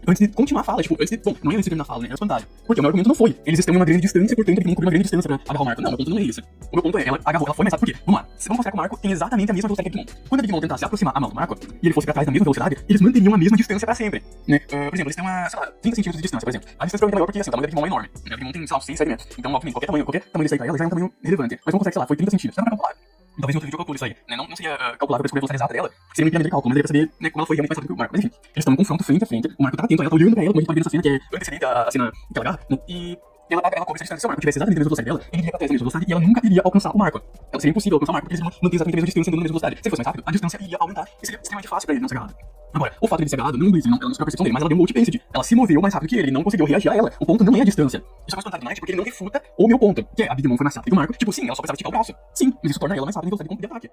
Antes de continuar a fala, tipo, bom, não é antes de terminar a fala, né? É espantalho. Porque o meu argumento não foi. Eles estão em uma grande distância, portanto, ele não cobriu uma grande distância pra agarrar o Marco. Não, meu ponto não é esse. O meu ponto é, ela agarrou, ela foi mais rápida. Por quê? Vamos lá. Vamos mostrar que o Marco tem exatamente a mesma velocidade que a Big Mom. Quando a Big Mom tentasse aproximar a mão do Marco e ele fosse pra trás da mesma velocidade, eles manteriam a mesma distância pra sempre, né? Por exemplo, eles têm uma, sei lá, 30 centímetros de distância, por exemplo. A distância provavelmente é maior porque, assim, o tamanho da Big Mom é enorme. A Big Mom tem, sei lá, 6, 7 metros. Então, obviamente, qualquer tamanho desse aí pra ela já é um tamanho relevante. Mas vamos considerar que, sei lá, foi 30 centímetros. Dá pra calcular. Talvez no outro vídeo eu calcule isso aí, né? Não seria calculável pra descobrir a velocidade exata dela, seria uma pirâmide de cálculo, mas daria pra saber, né, como ela foi realmente mais rápida que o Marco. Mas enfim, eles estão em confronto frente a frente, o Marco tá atento a ela, tá olhando pra ela, como a gente pode ver nessa cena que é antecedente à cena que ela agarra, né? E ela cobre essa distância. Se o Marco tivesse exatamente a mesma velocidade dela, ele iria até a mesma velocidade e ela nunca iria alcançar o Marco. Ela seria impossível alcançar o Marco, porque eles mantêm exatamente a mesma distância andando na mesma velocidade. Se ele fosse mais rápido, a distância iria aumentar e seria extremamente fácil pra ele não ser agarrado. Agora, o fato de ele ser agarrado não diz, ela não superou a percepção dele, mas ela deu um multipensity. Ela se moveu mais rápido que ele não conseguiu reagir a ela. O ponto não é a distância. Isso é mais contado demais porque ele não refuta o meu ponto, que é a Big Mom foi mais rápida que o Marco. Tipo, sim, ela só precisava esticar o braço. Sim, mas isso torna ela mais rápida em velocidade de ataque.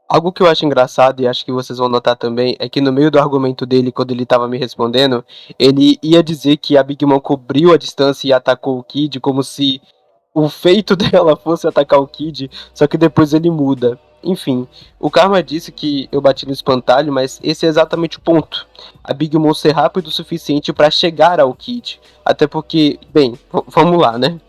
Algo que eu acho engraçado, e acho que vocês vão notar também, é que no meio do argumento dele, quando ele tava me respondendo, ele ia dizer que a Big Mom cobriu a distância e atacou o Kid, como se o feito dela fosse atacar o Kid, só que depois ele muda. Enfim, o Karma disse que eu bati no espantalho, mas esse é exatamente o ponto. A Big Mom ser rápido o suficiente para chegar ao Kid. Até porque, bem, vamos lá, né?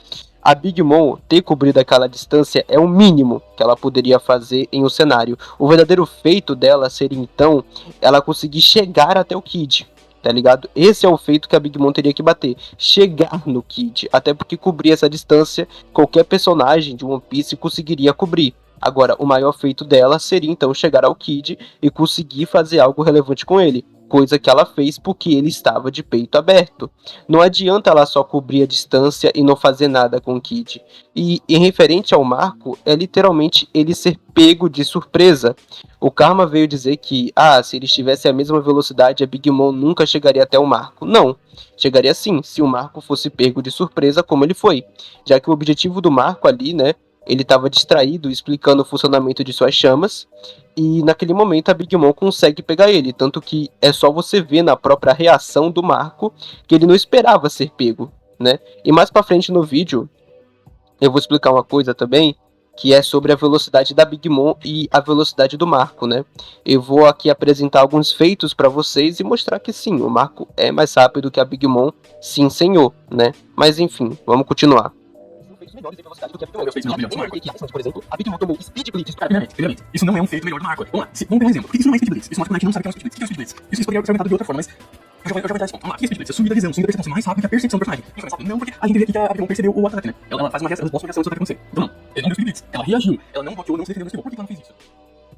A Big Mom ter cobrido aquela distância é o mínimo que ela poderia fazer em um cenário. O verdadeiro feito dela seria, então, ela conseguir chegar até o Kid, tá ligado? Esse é o feito que a Big Mom teria que bater. Chegar no Kid. Até porque cobrir essa distância, qualquer personagem de One Piece conseguiria cobrir. Agora, o maior feito dela seria, então, chegar ao Kid e conseguir fazer algo relevante com ele. Coisa que ela fez porque ele estava de peito aberto. Não adianta ela só cobrir a distância e não fazer nada com o Kid. E em referente ao Marco, é literalmente ele ser pego de surpresa. O Karma veio dizer que, se eles tivessem a mesma velocidade, a Big Mom nunca chegaria até o Marco. Não, chegaria sim, se o Marco fosse pego de surpresa como ele foi. Já que o objetivo do Marco ali, né, ele estava distraído explicando o funcionamento de suas chamas, e naquele momento a Big Mom consegue pegar ele, tanto que é só você ver na própria reação do Marco que ele não esperava ser pego, né? E mais pra frente no vídeo eu vou explicar uma coisa também, que é sobre a velocidade da Big Mom e a velocidade do Marco, né? Eu vou aqui apresentar alguns feitos para vocês e mostrar que sim, o Marco é mais rápido que a Big Mom, sim senhor, né? Mas enfim, vamos continuar. menores em velocidade do que a Big Mom. Não, melhor, Por exemplo, a Big Mom tomou Speed Blitz. Primeiramente, isso não é um feito melhor do Marco. Vamos lá, vamos pegar um exemplo. Por que isso não é Speed Blitz? Isso mostra que o moleque não sabe o que é um Speed Blitz. O que é um Speed Blitz? Isso poderia ser aumentado de outra forma, mas eu já vou dar esse ponto. Vamos lá, o que é Speed Blitz? É subir da visão, subir da percepção, ser mais rápido que a percepção do personagem. Isso é mais rápido? Não, porque a gente vê aqui que a Big Mom percebeu o ataque, né? Ela faz uma reação, ela mostra uma reação antes do ataque acontecer. Então não, ele não deu Speed Blitz. Ela reagiu, ela não bloqueou, não se defendeu, não se. Por que ela não fez isso?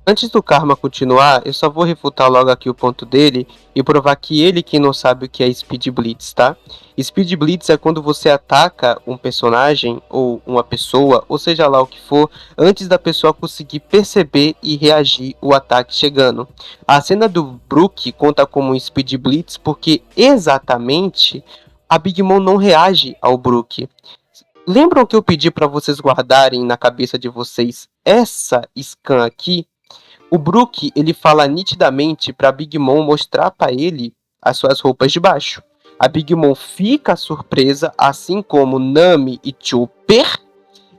Antes do Karma continuar, eu só vou refutar logo aqui o ponto dele e provar que ele que não sabe o que é Speed Blitz, tá? Speed Blitz é quando você ataca um personagem ou uma pessoa, ou seja lá o que for, antes da pessoa conseguir perceber e reagir o ataque chegando. A cena do Brook conta como um Speed Blitz porque exatamente a Big Mom não reage ao Brook. Lembram que eu pedi para vocês guardarem na cabeça de vocês essa scan aqui? O Brook, ele fala nitidamente pra Big Mom mostrar pra ele as suas roupas de baixo. A Big Mom fica surpresa, assim como Nami e Chopper,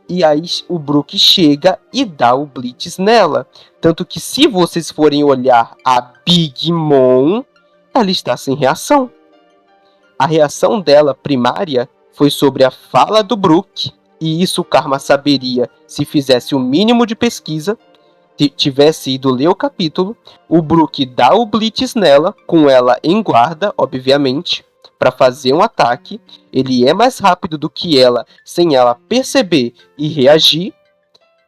e aí o Brook chega e dá o Blitz nela. Tanto que se vocês forem olhar a Big Mom, ela está sem reação. A reação dela primária foi sobre a fala do Brook, e isso o Karma saberia se fizesse o mínimo de pesquisa, tivesse ido ler o capítulo. O Brook dá o Blitz nela, com ela em guarda, obviamente, para fazer um ataque. Ele é mais rápido do que ela, sem ela perceber e reagir.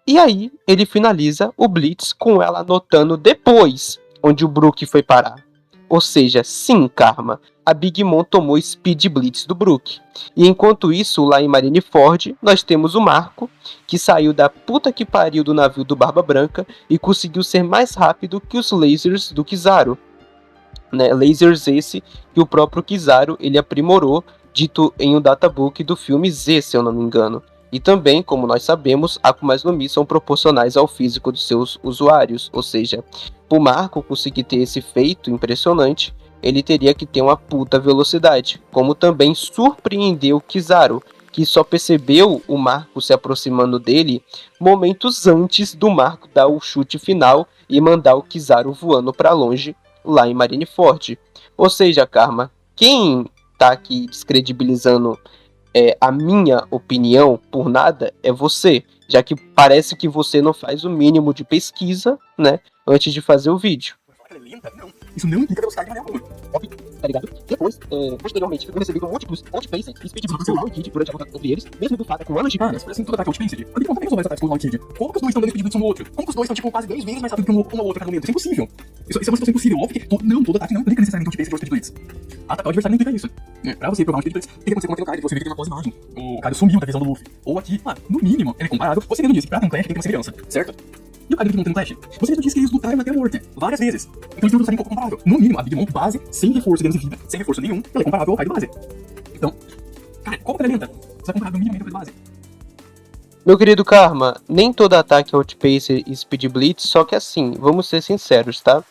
E aí ele finaliza o Blitz com ela anotando depois onde o Brook foi parar. Ou seja, sim, Karma, a Big Mom tomou Speed Blitz do Brook. E enquanto isso, lá em Marineford, nós temos o Marco, que saiu da puta que pariu do navio do Barba Branca e conseguiu ser mais rápido que os lasers do Kizaru. Né? Lasers esse que o próprio Kizaru ele aprimorou, dito em um databook do filme Z, se eu não me engano. E também, como nós sabemos, Akumas no Mi são proporcionais ao físico dos seus usuários, ou seja, para o Marco conseguir ter esse feito impressionante, ele teria que ter uma puta velocidade, como também surpreendeu Kizaru, que só percebeu o Marco se aproximando dele momentos antes do Marco dar o chute final e mandar o Kizaru voando para longe lá em Marineford. Ou seja, Karma, quem tá aqui descredibilizando a minha opinião por nada é você, já que parece que você não faz o mínimo de pesquisa, né, antes de fazer o vídeo. Não, isso não implica velocidade de maneira alguma. Tá ligado? Depois, posteriormente, ficou recebendo múltiplos outpaced e speed blitz do Kid durante a luta entre eles, mesmo bufada com anos de Cara, parece que todo ataque é outpaced. A Big Mom também usou mais ataques com o Kid. Como que os dois estão dando speed blitz um no outro? Como que os dois estão, tipo, quase 10 vezes mais rápido que um ao outro a cada momento? Isso é impossível. Isso é uma situação impossível. Óbvio que todo ataque não implica necessariamente outpaced ou speed blitz. Atacar o adversário não implica isso. Pra você provar um speed blitz, tem que acontecer com aquele card, você vê que tem uma pós-imagem. O cara sumiu da visão do Luffy. Ou aqui, no mínimo, ele é comparável. Você mesmo disse, pra um Clash tem que ter uma semelhança, certo? E o cara do Big Mom tem um Clash? Você mesmo disse que eles lutaram até a morte, várias vezes. Então eles não lutaram um pouco comparável. No mínimo, a Big Mom base, sem reforço de vida, sem reforço nenhum, ela é comparável ao card base. Então, cara, qual complementa? Você vai comparar minimamente com a base. Meu querido Karma, nem todo ataque é outpaced e speed blitz, só que assim, vamos ser sinceros, tá?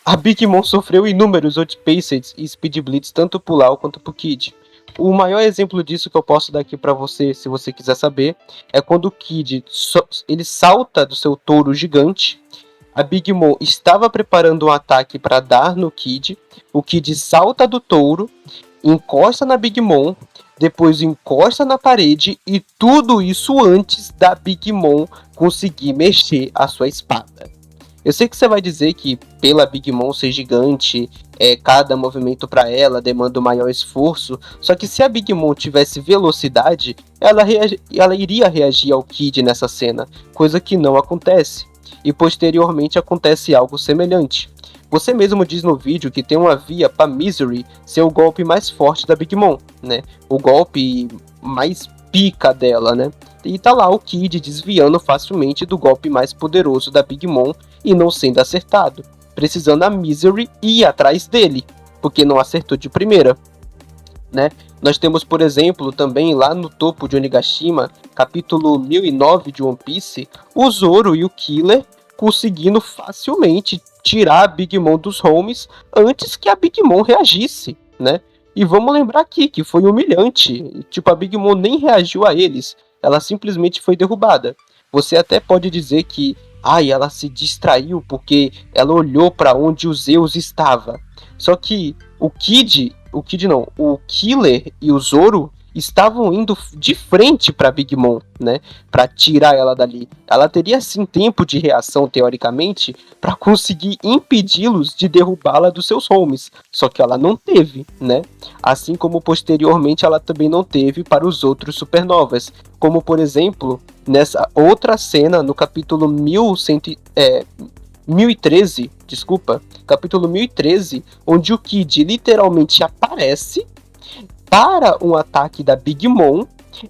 A Big Mom sofreu inúmeros outpaced e speed blitz tanto pro Lau quanto pro Kid. O maior exemplo disso que eu posso dar aqui pra você, se você quiser saber, é quando o Kid ele salta do seu touro gigante. A Big Mom estava preparando um ataque para dar no Kid. O Kid salta do touro, encosta na Big Mom, depois encosta na parede e tudo isso antes da Big Mom conseguir mexer a sua espada. Eu sei que você vai dizer que pela Big Mom ser gigante, cada movimento para ela demanda um maior esforço, só que se a Big Mom tivesse velocidade, ela iria reagir ao Kid nessa cena, coisa que não acontece. E posteriormente acontece algo semelhante. Você mesmo diz no vídeo que tem uma via para Misery ser o golpe mais forte da Big Mom, né? O golpe mais pica dela, né? E tá lá o Kid desviando facilmente do golpe mais poderoso da Big Mom e não sendo acertado, precisando a Misery ir atrás dele, porque não acertou de primeira, né? Nós temos, por exemplo, também lá no topo de Onigashima, capítulo 1009 de One Piece, o Zoro e o Killer conseguindo facilmente tirar a Big Mom dos homes antes que a Big Mom reagisse, né? E vamos lembrar aqui que foi humilhante, tipo, a Big Mom nem reagiu a eles, ela simplesmente foi derrubada. Você até pode dizer que ela se distraiu porque ela olhou para onde o Zeus estava. Só que o Killer e o Zoro, estavam indo de frente para Big Mom, né, para tirar ela dali. Ela teria sim tempo de reação teoricamente para conseguir impedi-los de derrubá-la dos seus homes, só que ela não teve, né? Assim como posteriormente ela também não teve para os outros supernovas, como por exemplo, nessa outra cena no capítulo 1013, desculpa, capítulo 1013, onde o Kid literalmente aparece para um ataque da Big Mom.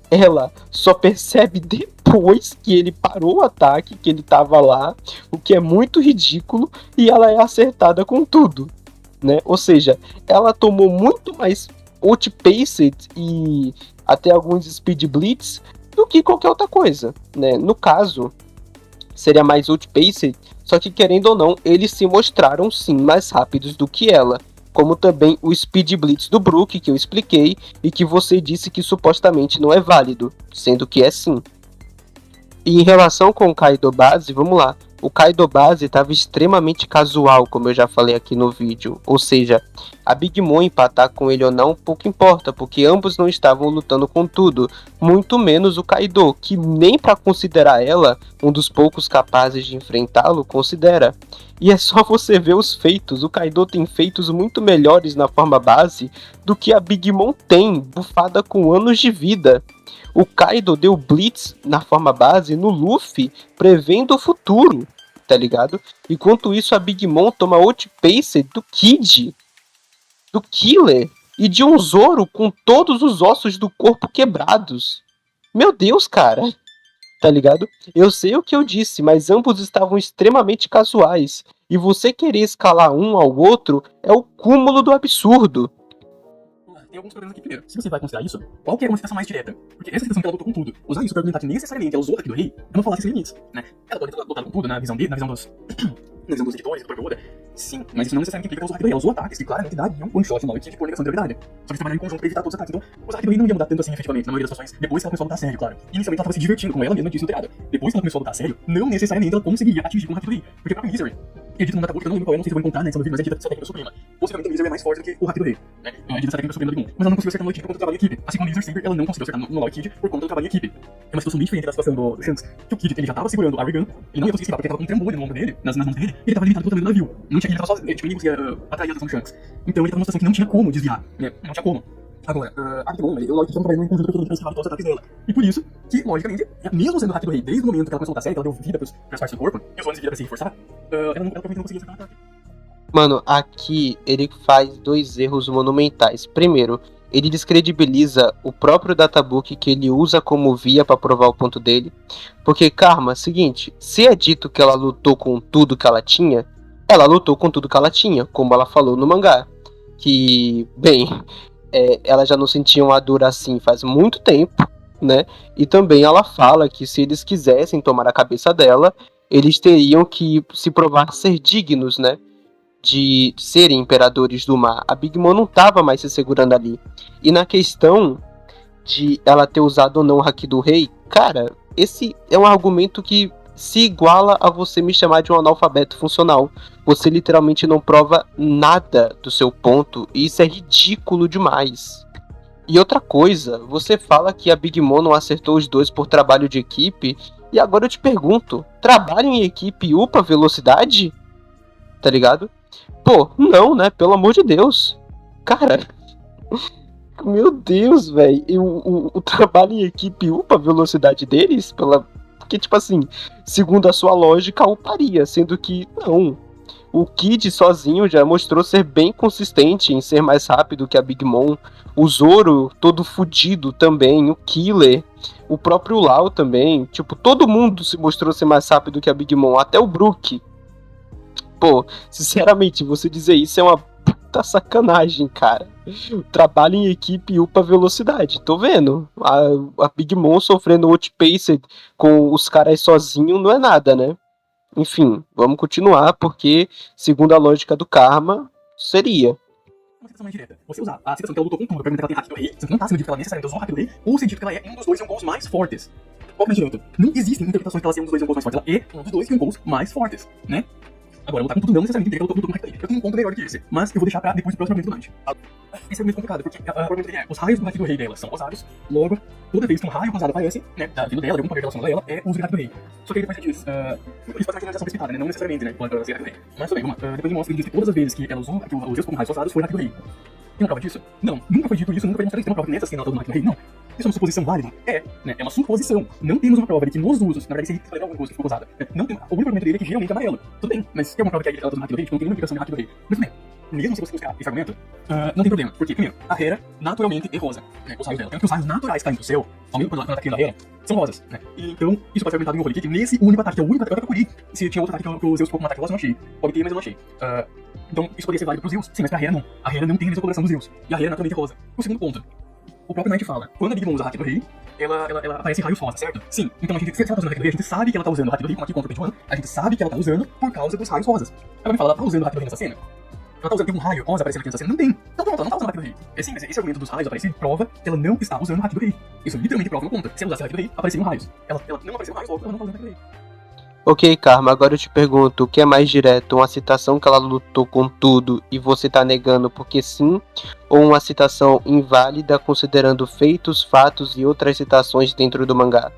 Ela só percebe depois que ele parou o ataque, que ele tava lá, o que é muito ridículo, e ela é acertada com tudo, né? Ou seja, ela tomou muito mais outpaced e até alguns speed blitz do que qualquer outra coisa, né? No caso, seria mais outpaced, só que querendo ou não, eles se mostraram sim mais rápidos do que ela. Como também o Speed Blitz do Brook, que eu expliquei, e que você disse que supostamente não é válido, sendo que é sim. E em relação com o Kaido Base, vamos lá. O Kaido Base estava extremamente casual, como eu já falei aqui no vídeo. Ou seja, a Big Mom empatar com ele ou não, pouco importa, porque ambos não estavam lutando com tudo. Muito menos o Kaido, que nem para considerar ela um dos poucos capazes de enfrentá-lo, considera. E é só você ver os feitos. O Kaido tem feitos muito melhores na forma base do que a Big Mom tem, bufada com anos de vida. O Kaido deu Blitz na forma base no Luffy, prevendo o futuro, tá ligado? Enquanto isso, a Big Mom toma outpace do Kid, do Killer e de um Zoro com todos os ossos do corpo quebrados. Meu Deus, cara, tá ligado? Eu sei o que eu disse, mas ambos estavam extremamente casuais. E você querer escalar um ao outro é o cúmulo do absurdo. Tem alguns problemas aqui primeiro. Se você vai considerar isso, qual que é uma citação mais direta? Porque essa citação que ela lutou com tudo. Usar isso pra argumentar que necessariamente ela usou aqui do rei, é uma falácia sem limites, né? Ela pode ter lutado com tudo na visão dele, na visão dos editores, do próprio Oda. Sim, mas isso não necessariamente implica que ela usou aqui do rei. Ela usou ataques que claramente dariam um shot no Kid por negação de gravidade. Só que eles trabalharam em conjunto pra evitar todos os ataques. Então, usar aqui do rei não ia mudar tanto assim efetivamente, na maioria das situações, depois que ela começou a lutar sério, claro. Inicialmente ela tava se divertindo, como ela mesma disse no telhado. Depois que ela começou a lutar sério, não necessariamente ela conseguiria atingir com o Haki do rei. Porque a própria Misery, ele dita num databook que eu não lembro qual é, não sei se eu vou encontrar na edição do vídeo, mas é dita só técnica suprema. Possivelmente a Misery é mais forte do que o Haki do rei, né? É dita técnica suprema do Gon. Mas ela não conseguiu acertar no Kid por conta do trabalho em equipe. Assim como a Misery sempre, ela não conseguiu acertar no Lord Kid por conta do trabalho em equipe. É uma situação bem diferente da situação do Shanks, que o Kid ele já tava segurando a Regan, ele não ia conseguir esquivar porque ele tava com um trambolho no ombro dele, nas mãos dele, e ele tava limitado pelo tamanho do navio. Não tinha, ele tava sozinho, tipo, ele conseguia atrair a atenção do Shanks. Então ele tava numa situação que não tinha como desviar, né? Não tinha como. Agora, a Big Mom, o Lord Kid tava trabalhando em conjunto porque ele transferava todos os ataques dela. E por isso que, logicamente, mesmo sendo o Haki do rei, desde o momento que ela começou a lutar sério, que ela deu vida pras partes do corpo, e os anos de vida pra se reforçar, ela provavelmente não conseguia acertar o ataque. Mano, aqui ele faz dois erros monumentais. Primeiro, ele descredibiliza o próprio databook que ele usa como via para provar o ponto dele. Porque, Karma, seguinte, se é dito que ela lutou com tudo que ela tinha, ela lutou com tudo que ela tinha, como ela falou no mangá. Que, bem, ela já não sentia uma dor assim faz muito tempo, né? E também ela fala que se eles quisessem tomar a cabeça dela, eles teriam que se provar ser dignos, né? De serem imperadores do mar. A Big Mom não estava mais se segurando ali. E na questão de ela ter usado ou não o Haki do Rei, cara, esse é um argumento que se iguala a você me chamar de um analfabeto funcional. Você literalmente não prova nada do seu ponto, e isso é ridículo demais. E outra coisa, você fala que a Big Mom não acertou os dois por trabalho de equipe, e agora eu te pergunto, trabalho em equipe upa velocidade? Tá ligado? Pô, não, né? Pelo amor de Deus. Cara, meu Deus, velho. O trabalho em equipe upa a velocidade deles? Porque, tipo assim, segundo a sua lógica, uparia. Sendo que, não. O Kid sozinho já mostrou ser bem consistente em ser mais rápido que a Big Mom. O Zoro, todo fudido também. O Killer. O próprio Lau também. Tipo, todo mundo se mostrou ser mais rápido que a Big Mom. Até o Brook. Pô, sinceramente, você dizer isso é uma puta sacanagem, cara. Trabalho em equipe upa velocidade. Tô vendo. A Big Mom sofrendo outpaced com os caras sozinho não é nada, né? Enfim, vamos continuar, porque, segundo a lógica do Karma, seria. Uma citação mais direta. Você usar a citação que ela lutou com tudo pra perguntar que ela tem Haki do rei, você não tá sendo dito que ela necessariamente usou o Haki do rei, ou você dito que ela é um dos dois Yonkous mais fortes. Qual que é a direita? Não existem interpretações que ela seja um dos dois Yonkous mais fortes. Ela é um dos dois Yonkous mais fortes, né? Agora, lutar com tudo não necessariamente tem que lutar com tudo. Eu tenho um ponto melhor do que esse, mas eu vou deixar pra depois do próximo argumento do Dante. Esse é muito complicado, porque o argumento dele é: os raios do Haki do Rei dela são rosados, logo, toda vez que um raio rosado aparece, né, vindo dela, de algum poder relacionado a ela, é uso do Haki do Rei. Só que aí depois ele diz, isso pode ser uma generalização precipitada, né, não necessariamente, né, pode ser Haki do Rei. Mas também, vamos lá, depois ele mostra que ele diz que todas as vezes que ela usou, que os Zeus como raios rosados, foi o Haki do Rei. Tem uma prova disso? Não, nunca foi dito isso, nunca foi demonstrado isso, tem uma prova nessa cena toda do Haki do Rei, não. Isso é uma suposição válida? Né? É uma suposição. Não temos uma prova de que nos usos, na verdade, se ele leva alguma coisa que foi usada. Não tem, o único argumento dele é que realmente é amarelo. Tudo bem, mas tem alguma prova que ela usa no Haki do Rei? Tipo, não tem nenhuma implicação no Haki do Rei. Mas bem, mesmo se você buscar esse argumento, não tem problema. Porque, primeiro, a Hera naturalmente é rosa. Né? Os raios dela. Tanto que os raios naturais caindo do céu, ao mesmo quando ela tá criando a Hera, são rosas. Né? E, então, isso pode ser argumentado em um rolê que nesse único ataque, que é o único ataque, eu procurei se tinha outro ataque que o Zeus ficou com um ataque rosa, eu não achei. Pode ter, mas eu não achei. Então, isso poderia ser válido pros Zeus. Sim, mas pra Hera não. A Hera não tem a mesma coloração dos Zeus. E a Hera naturalmente é rosa. O segundo ponto. O próprio Knight fala, quando a Big Mom usa o Haki do Rei, ela aparece em raios rosa, certo? Sim. Então a gente, se ela tá usando o Haki do Rei, a gente sabe que ela tá usando o Haki do Rei, como aqui contra o Petijuan, a gente sabe que ela tá usando por causa dos raios rosas. Ela me fala, ela tá usando o Haki do Rei nessa cena? Ela tá usando, tem um raio rosa aparecendo aqui nessa cena? Não tem. Então pronto, ela não tá usando o Haki do Rei. É simples, esse argumento dos raios aparecer prova que ela não está usando o Haki do Rei. Isso literalmente prova no ponto. Se ela usasse o Haki do Rei, apareceriam raios. Ela não apareceu raios, logo ela não tá usando o Haki do Rei. Ok, Karma, agora eu te pergunto, o que é mais direto? Uma citação que ela lutou com tudo e você tá negando porque sim? Ou uma citação inválida considerando feitos, fatos e outras citações dentro do mangá?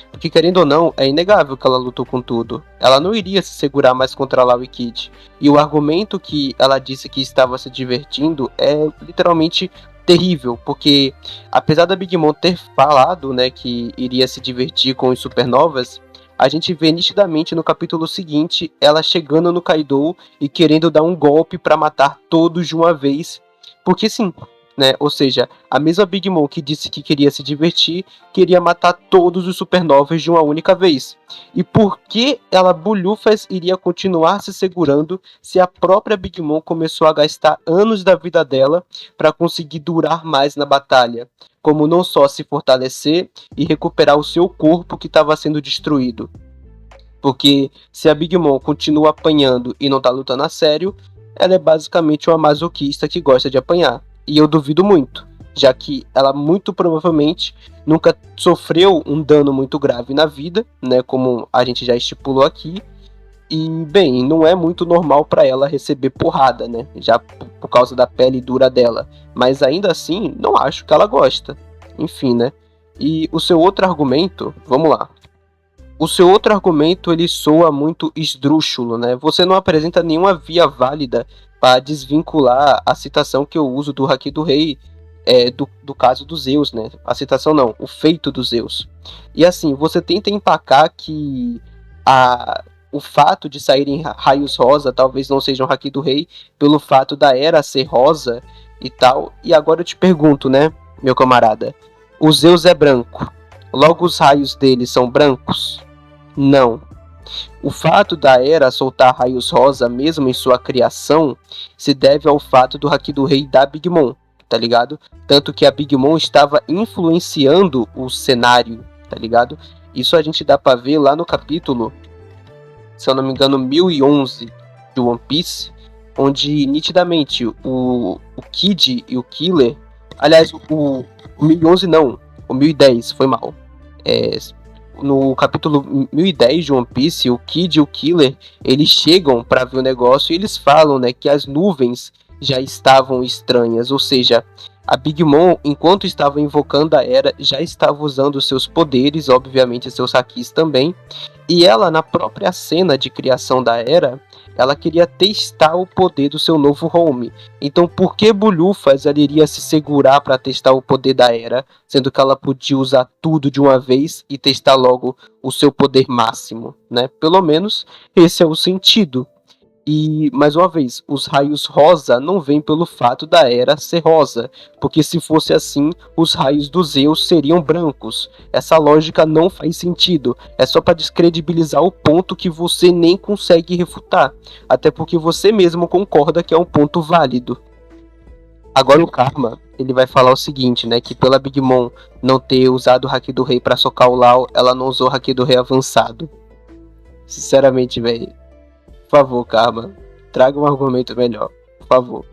Porque querendo ou não, é inegável que ela lutou com tudo. Ela não iria se segurar mais contra Law e Kid. E o argumento que ela disse que estava se divertindo é literalmente terrível, porque apesar da Big Mom ter falado, né, que iria se divertir com os supernovas, a gente vê nitidamente no capítulo seguinte ela chegando no Kaido e querendo dar um golpe para matar todos de uma vez, porque sim, né? Ou seja, a mesma Big Mom que disse que queria se divertir, queria matar todos os supernovas de uma única vez. E por que ela, Bulufas, iria continuar se segurando se a própria Big Mom começou a gastar anos da vida dela para conseguir durar mais na batalha? Como não só se fortalecer e recuperar o seu corpo que estava sendo destruído. Porque se a Big Mom continua apanhando e não tá lutando a sério, ela é basicamente uma masoquista que gosta de apanhar. E eu duvido muito, já que ela muito provavelmente nunca sofreu um dano muito grave na vida, né, como a gente já estipulou aqui. E, bem, não é muito normal para ela receber porrada, né? Já por causa da pele dura dela. Mas ainda assim, não acho que ela gosta. Enfim, né? E o seu outro argumento, vamos lá. O seu outro argumento, ele soa muito esdrúxulo, né? Você não apresenta nenhuma via válida para desvincular a citação que eu uso do Haki do Rei do caso dos Zeus, né? A citação não, o feito dos Zeus. E assim, você tenta empacar que o fato de saírem raios rosa talvez não seja um Haki do Rei pelo fato da Hera ser rosa e tal. E agora eu te pergunto, né, meu camarada, o Zeus é branco, logo os raios dele são brancos? Não. O fato da Hera soltar raios rosa mesmo em sua criação se deve ao fato do Haki do Rei da Big Mom, tá ligado? Tanto que a Big Mom estava influenciando o cenário, tá ligado? Isso a gente dá pra ver lá no capítulo, se eu não me engano, 1011 de One Piece, onde nitidamente o Kid e o Killer, aliás, o 1011 não, o 1010, foi mal. No capítulo 1010 de One Piece, o Kid e o Killer, eles chegam para ver o negócio e eles falam, né, que as nuvens já estavam estranhas, ou seja, a Big Mom, enquanto estava invocando a Hera, já estava usando seus poderes, obviamente seus hakis também, e ela, na própria cena de criação da Hera, ela queria testar o poder do seu novo home. Então por que Bulufas ela iria se segurar para testar o poder da Hera, sendo que ela podia usar tudo de uma vez e testar logo o seu poder máximo, né? Pelo menos esse é o sentido. E, mais uma vez, os raios rosa não vêm pelo fato da Hera ser rosa, porque se fosse assim, os raios dos Zeus seriam brancos. Essa lógica não faz sentido, é só para descredibilizar o ponto que você nem consegue refutar, até porque você mesmo concorda que é um ponto válido. Agora o Karma, ele vai falar o seguinte, né, que pela Big Mom não ter usado o Haki do Rei para socar o Law, ela não usou o Haki do Rei avançado. Sinceramente, velho. Por favor, Karma, traga um argumento melhor, por favor.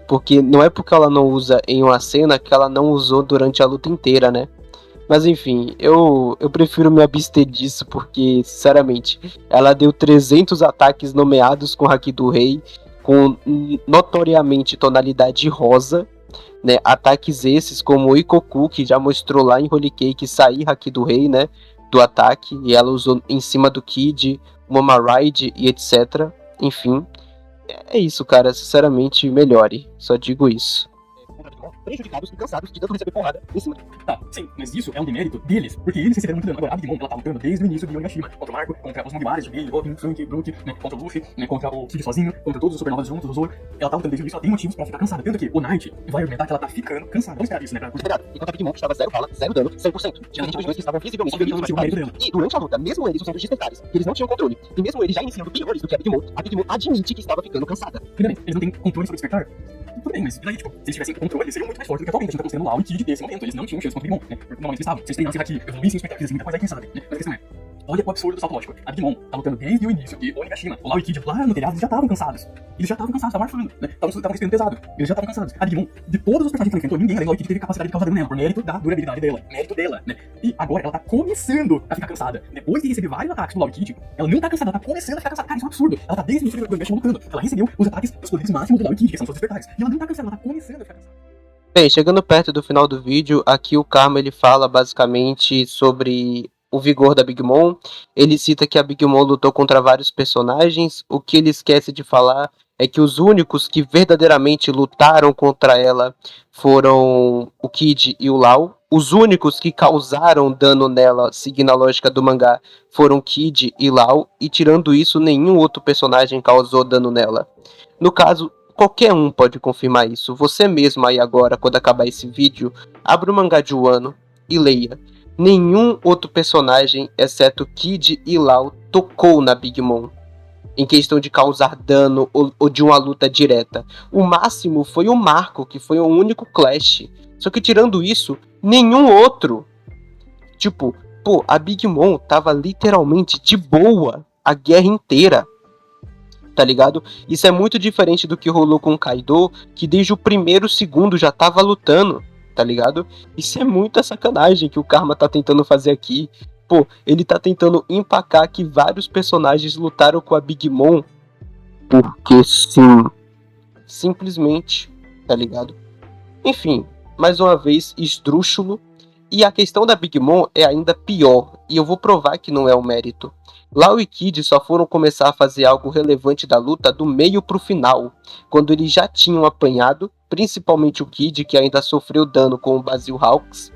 Porque não é porque ela não usa em uma cena que ela não usou durante a luta inteira, né? Mas enfim, eu prefiro me abster disso porque, sinceramente, ela deu 300 ataques nomeados com Haki do Rei, com notoriamente tonalidade rosa, né? Ataques esses como o Ikoku, que já mostrou lá em Holy Cake sair Haki do Rei, né? Do ataque, e ela usou em cima do Kid, Mama Ride e etc. Enfim, é isso, cara. Sinceramente, melhore. Só digo isso. Prejudicados e cansados de tanto receber porrada em cima. Tá, sim, mas isso é um demérito deles, porque eles receberam muito dano. Agora, a Big Mom, ela tá lutando desde o início de Onigashima, contra o Marco, contra os Mugiwaras, Jubei, Robin, Frank, Brook, né, contra o Luffy, né, contra o Kid sozinho, contra todos os Supernovas juntos, o Zoro. Ela tá lutando desde o início, ela tem motivos pra ficar cansada. Tanto que o Knight vai argumentar que ela tá ficando cansada. Vamos esperar isso, né, pra esperado. Enquanto a Big Mom estava 0 bala, 0 dano, 100%. Tinha regiões que estavam visivelmente e durante a luta, mesmo eles sendo despertares, que eles não tinham controle, e mesmo eles já iniciando piores do que a Big Mom admite que estava ficando cansada. Primeiramente, eles não têm controle sobre despertar. Tudo bem, mas daí, tipo, se eles tivessem controle, eles seriam muito mais fortes do que atualmente a gente tá considerando o Lau e Kid nesse momento. Eles não tinham chance contra o Big Mom, né? Porque normalmente eles estavam. Se eles treinassem aqui, evoluíssem os espectaculares, muita coisa aí, quem sabe, né? Mas a questão é, olha o absurdo do salto lógico. A Big Mom tá lutando desde o início e o Onigashima, o Lau e Kid lá no telhado, eles já estavam cansados. Eles já estavam cansados, estavam marchando, né? Estavam respirando pesado. Eles já estavam cansados. A Big Mom, de todos os personagens que ela enfrentou, ninguém além do Lau e Kid teve capacidade de causar dano nela, por mérito da durabilidade dela. Mérito dela, né? E agora ela tá começando a ficar cansada. Depois de receber vários ataques do Lau e Kid, ela não tá cansada, ela tá começando a ficar cansada. Cara, isso é um absurdo. Ela tá desde o início do Onigashima lutando. Ela recebeu os ataques dos poderes máximos do Lau e Kid, que são seus despertares. E ela não tá cansada, ela tá começando a ficar cansada. Bem, chegando perto do final do vídeo, aqui o Karma ele fala basicamente sobre o vigor da Big Mom. Ele cita que a Big Mom lutou contra vários personagens. O que ele esquece de falar é que os únicos que verdadeiramente lutaram contra ela foram o Kid e o Lau. Os únicos que causaram dano nela, seguindo a lógica do mangá, foram Kid e Lau. E tirando isso, nenhum outro personagem causou dano nela. No caso, qualquer um pode confirmar isso. Você mesmo aí agora, quando acabar esse vídeo, abra o mangá de Wano e leia. Nenhum outro personagem, exceto Kid e Lau, tocou na Big Mom em questão de causar dano ou de uma luta direta. O máximo foi o Marco, que foi o único clash. Só que tirando isso, nenhum outro. Tipo, pô, a Big Mom tava literalmente de boa a guerra inteira. Tá ligado? Isso é muito diferente do que rolou com o Kaido, que desde o primeiro segundo já tava lutando, tá ligado? Isso é muita sacanagem que o Karma tá tentando fazer aqui. Pô, ele tá tentando empacar que vários personagens lutaram com a Big Mom porque sim. Simplesmente, tá ligado? Enfim, mais uma vez, esdrúxulo. E a questão da Big Mom é ainda pior, e eu vou provar que não é um mérito. Lau e Kid só foram começar a fazer algo relevante da luta do meio pro final, quando eles já tinham apanhado, principalmente o Kid, que ainda sofreu dano com o Basil Hawks.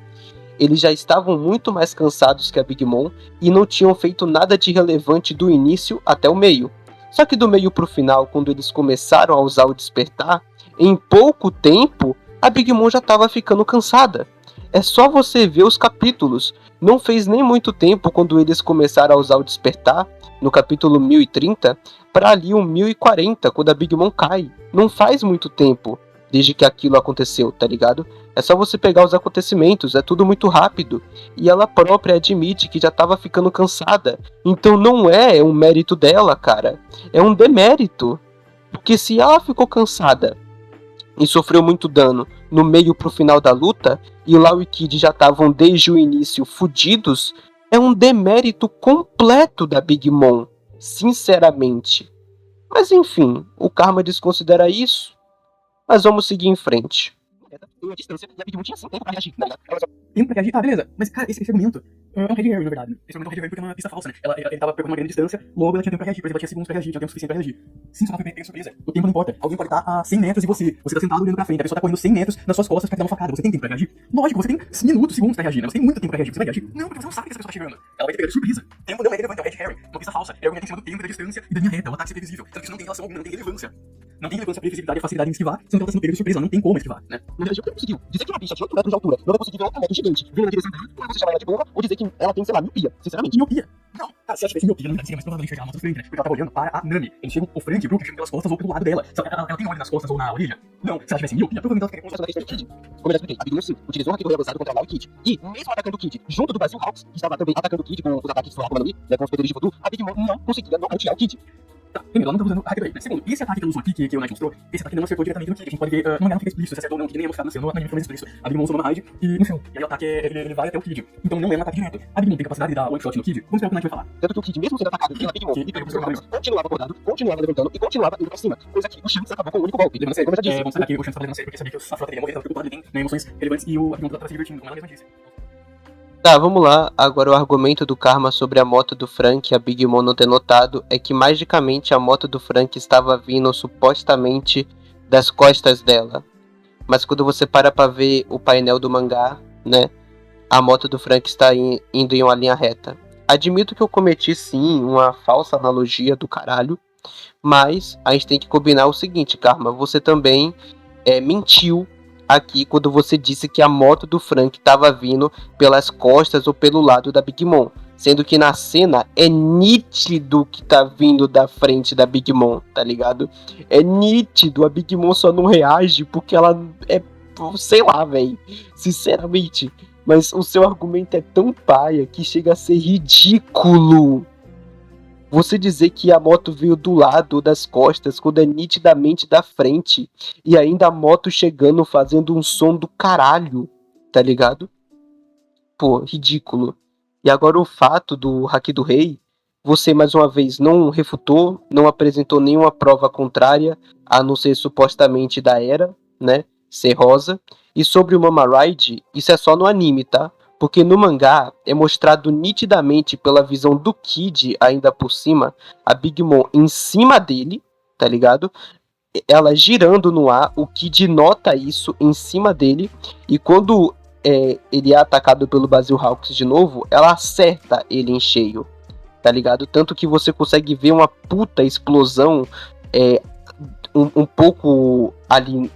Eles já estavam muito mais cansados que a Big Mom e não tinham feito nada de relevante do início até o meio. Só que do meio pro final, quando eles começaram a usar o despertar, em pouco tempo, a Big Mom já estava ficando cansada. É só você ver os capítulos. Não fez nem muito tempo quando eles começaram a usar o despertar, no capítulo 1030, para ali o 1040, quando a Big Mom cai. Não faz muito tempo desde que aquilo aconteceu, tá ligado? É só você pegar os acontecimentos, é tudo muito rápido. E ela própria admite que já tava ficando cansada. Então não é um mérito dela, cara. É um demérito. Porque se ela ficou cansada e sofreu muito dano no meio pro final da luta, e Lau e Kid já estavam desde o início fudidos, é um demérito completo da Big Mom, sinceramente. Mas enfim, o Karma desconsidera isso, mas vamos seguir em frente. A distância, e a Big Mom tinha sim tempo pra reagir, tá ligado? Tempo pra reagir? Ah, beleza. Mas, cara, esse argumento é um Red Herring, na verdade. Esse argumento é um Red Herring porque é uma pista falsa, né? Ele tava percorrendo uma grande distância, logo ela tinha tempo pra reagir. Por exemplo, ela tinha segundos pra reagir, tinha tempo suficiente pra reagir. Sim, só tava pegando surpresa. O tempo não importa. Alguém pode estar a 100 metros de você. Você tá sentado olhando pra frente, a pessoa tá correndo 100 metros nas suas costas pra te dar uma facada. Você tem tempo pra reagir? Lógico, você tem minutos, segundos pra reagir, né? Você tem muito tempo pra reagir. Você vai reagir? Não, porque você não sabe que essa pessoa tá chegando. Ela vai te pegar de surpresa. Tempo não é relevante, é um Red Herring. Uma pista falsa. É argumento em cima do tempo, da distância e da linha reta. O ataque ser previsível. Tanto que isso não tem relação alguma, não tem relevância. Não tem relevância a previsibilidade e a facilidade em esquivar, sendo que ela tá sendo pega de surpresa, ela não tem como esquivar, né? Na verdade, eu conseguiu dizer que uma bicha de 8 metros de altura não vai conseguir ver um metro gigante vindo na direção dela, ou você chamar ela de burra, ou dizer que ela tem, sei lá, miopia, sinceramente. Miopia? Não. Cara, se ela tivesse miopia, não seria mais provável enxergar ela mais frente, né? Porque ela tava olhando para a Nami. Eles chegam, o Frank e o Brook chegam pelas costas ou pelo lado dela. Ela tem olho nas costas ou na orelha? Não. Se ela tivesse miopia, provavelmente ela ficaria com os personagens do Kid. Como eu já expliquei, a Big Mom sim utilizou um Haki avançado contra Lau e Kid. E, mesmo atacando o Kid, junto do Basil Hawks, que estava também atacando o Kid com os ataques do Hakuma no Mi, né, com os poderes de Voodoo, a Big Mom não conseguia nocautear o Kid. Tá, primeiro, ela não tá usando hack do rei, né? Segundo, esse ataque que ela usou aqui, que o Knight mostrou, esse ataque não acertou diretamente no Kid. A gente pode ver, no mangá não fica explícito se acertou ou não, que nem é mostrado na cena, no anime fica mais explícito. A Big Mom usou uma raid e no chão. E aí o ataque ele vai até o Kid. Então não é um ataque direto. A Big Mom tem capacidade de dar one shot no Kid. Vamos ver o que o Knight vai falar. Tanto que o Kid, mesmo sendo atacado pela Big Mom e pelo Professor Magnus, continuava acordado, continuava levantando e continuava indo pra cima. Coisa que o Shanks acabou com um único golpe. Levando a sério, Como eu já disse. vamos saber que o Shanks tava levando a sério porque sabia que a frota dele ia morrer, tava preocupado, ele tem, né, emoções relevantes e o Big Mom tava se divertindo, como ela mesma disse. Tá, vamos lá. Agora o argumento do Karma sobre a moto do Frank, a Big Mom não ter notado, é que magicamente a moto do Frank estava vindo supostamente das costas dela. Mas quando você para pra ver o painel do mangá, né, a moto do Frank está indo em uma linha reta. Admito que eu cometi sim uma falsa analogia do caralho, mas a gente tem que combinar o seguinte, Karma, você também mentiu aqui quando você disse que a moto do Frank estava vindo pelas costas ou pelo lado da Big Mom, sendo que na cena é nítido que tá vindo da frente da Big Mom, tá ligado? É nítido, a Big Mom só não reage porque ela é, sei lá, velho, sinceramente, mas o seu argumento é tão paia que chega a ser ridículo. Você dizer que a moto veio do lado ou das costas, quando é nitidamente da frente, e ainda a moto chegando fazendo um som do caralho, tá ligado? Pô, ridículo. E agora o fato do Haki do Rei, você mais uma vez não refutou, não apresentou nenhuma prova contrária, a não ser supostamente da Era, né, ser rosa. E sobre o Mama Ride, isso é só no anime, tá? Porque no mangá é mostrado nitidamente pela visão do Kid, ainda por cima, a Big Mom em cima dele, tá ligado? Ela girando no ar, o Kid nota isso em cima dele, e quando ele é atacado pelo Basil Hawks de novo, ela acerta ele em cheio, tá ligado? Tanto que você consegue ver uma puta explosão um pouco ali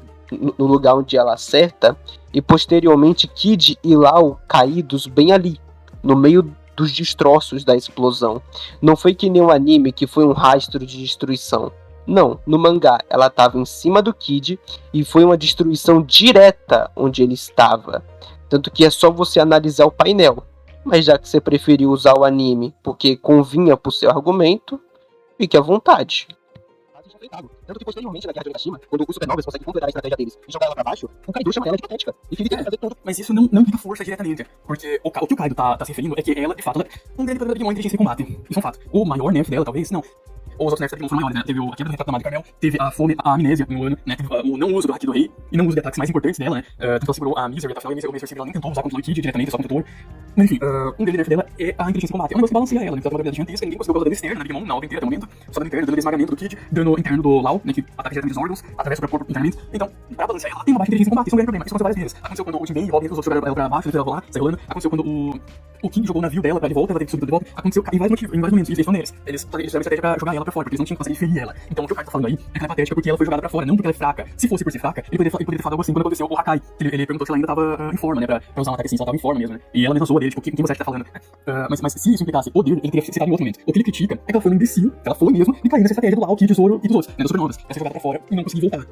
no lugar onde ela acerta, e posteriormente Kid e Lau caídos bem ali, no meio dos destroços da explosão. Não foi que nem um anime que foi um rastro de destruição. Não, no mangá ela estava em cima do Kid e foi uma destruição direta onde ele estava. Tanto que é só você analisar o painel. Mas já que você preferiu usar o anime porque convinha pro seu argumento, fique à vontade. Tanto que posteriormente na Guerra de Onigashima, quando os supernovas conseguem completar a estratégia deles e jogar ela pra baixo, o Kaido chama ela de patética. E Felipe vai fazer tudo. Mas isso não fica força diretamente. Porque o que o Kaido tá se referindo é que ela, de fato, um grande problema de uma inteligência em combate. Isso é um fato. O maior nerf dela, talvez, não. Ou os outros nerfs da Big Mom foram maiores, né? Teve a quebra do retrato da Carmel, teve a fome, a amnésia em um ano, né? Teve o não uso do Haki do Rei e não uso de ataques mais importantes dela, né? Tanto que ela segurou a Misery até o final, e a Misery ela nem tentou usar contra o Kid diretamente, só contra o Thor. Mas enfim, um grande nerf dela é a inteligência em combate. É um negócio que balanceia ela, né? Ela tem uma habilidade gigantesca, ninguém conseguiu causar dano externo na Big Mom na obra inteira até o momento. Só dano interno, dano de esmagamento do Kid, dano interno do Lau, né? Que ataca diretamente os órgãos, atravessa o corpo internamente. Então, pra balancear ela tem uma baixa inteligência em combate, isso é um grande problema. Isso aconteceu várias vezes. Aconteceu quando o Jinbei e o Robin os outros jogaram ela pra baixo, ela rolar, saiu rolando. Aconteceu quando o King jogou o navio dela pra de volta, ela teve que subir de volta. Aconteceu em vários motivos, em vários momentos, e eles foram neles. Eles fizeram uma estratégia pra jogar ela pra fora, porque eles não tinham conseguido ferir ela. Então o que o Kaido tá falando aí é que ela é patética porque ela foi jogada pra fora, não porque ela é fraca. Se fosse por ser fraca, ele poderia ter falado algo assim quando aconteceu o Hakai. Ele perguntou se ela ainda tava em forma, né, pra usar um ataque assim, se ela tava em forma mesmo, né. E ela mesma zoou dele, tipo, quem você acha que tá falando? Mas se isso implicasse poder, ele teria citado em outro momento. O que ele critica é que ela foi um imbecil, ela foi mesmo, e caiu nessa estratégia do Lau, Kid, Zoro e dos outros, né, das supernovas. Ela foi jogada pra fora e não conseguiu voltar.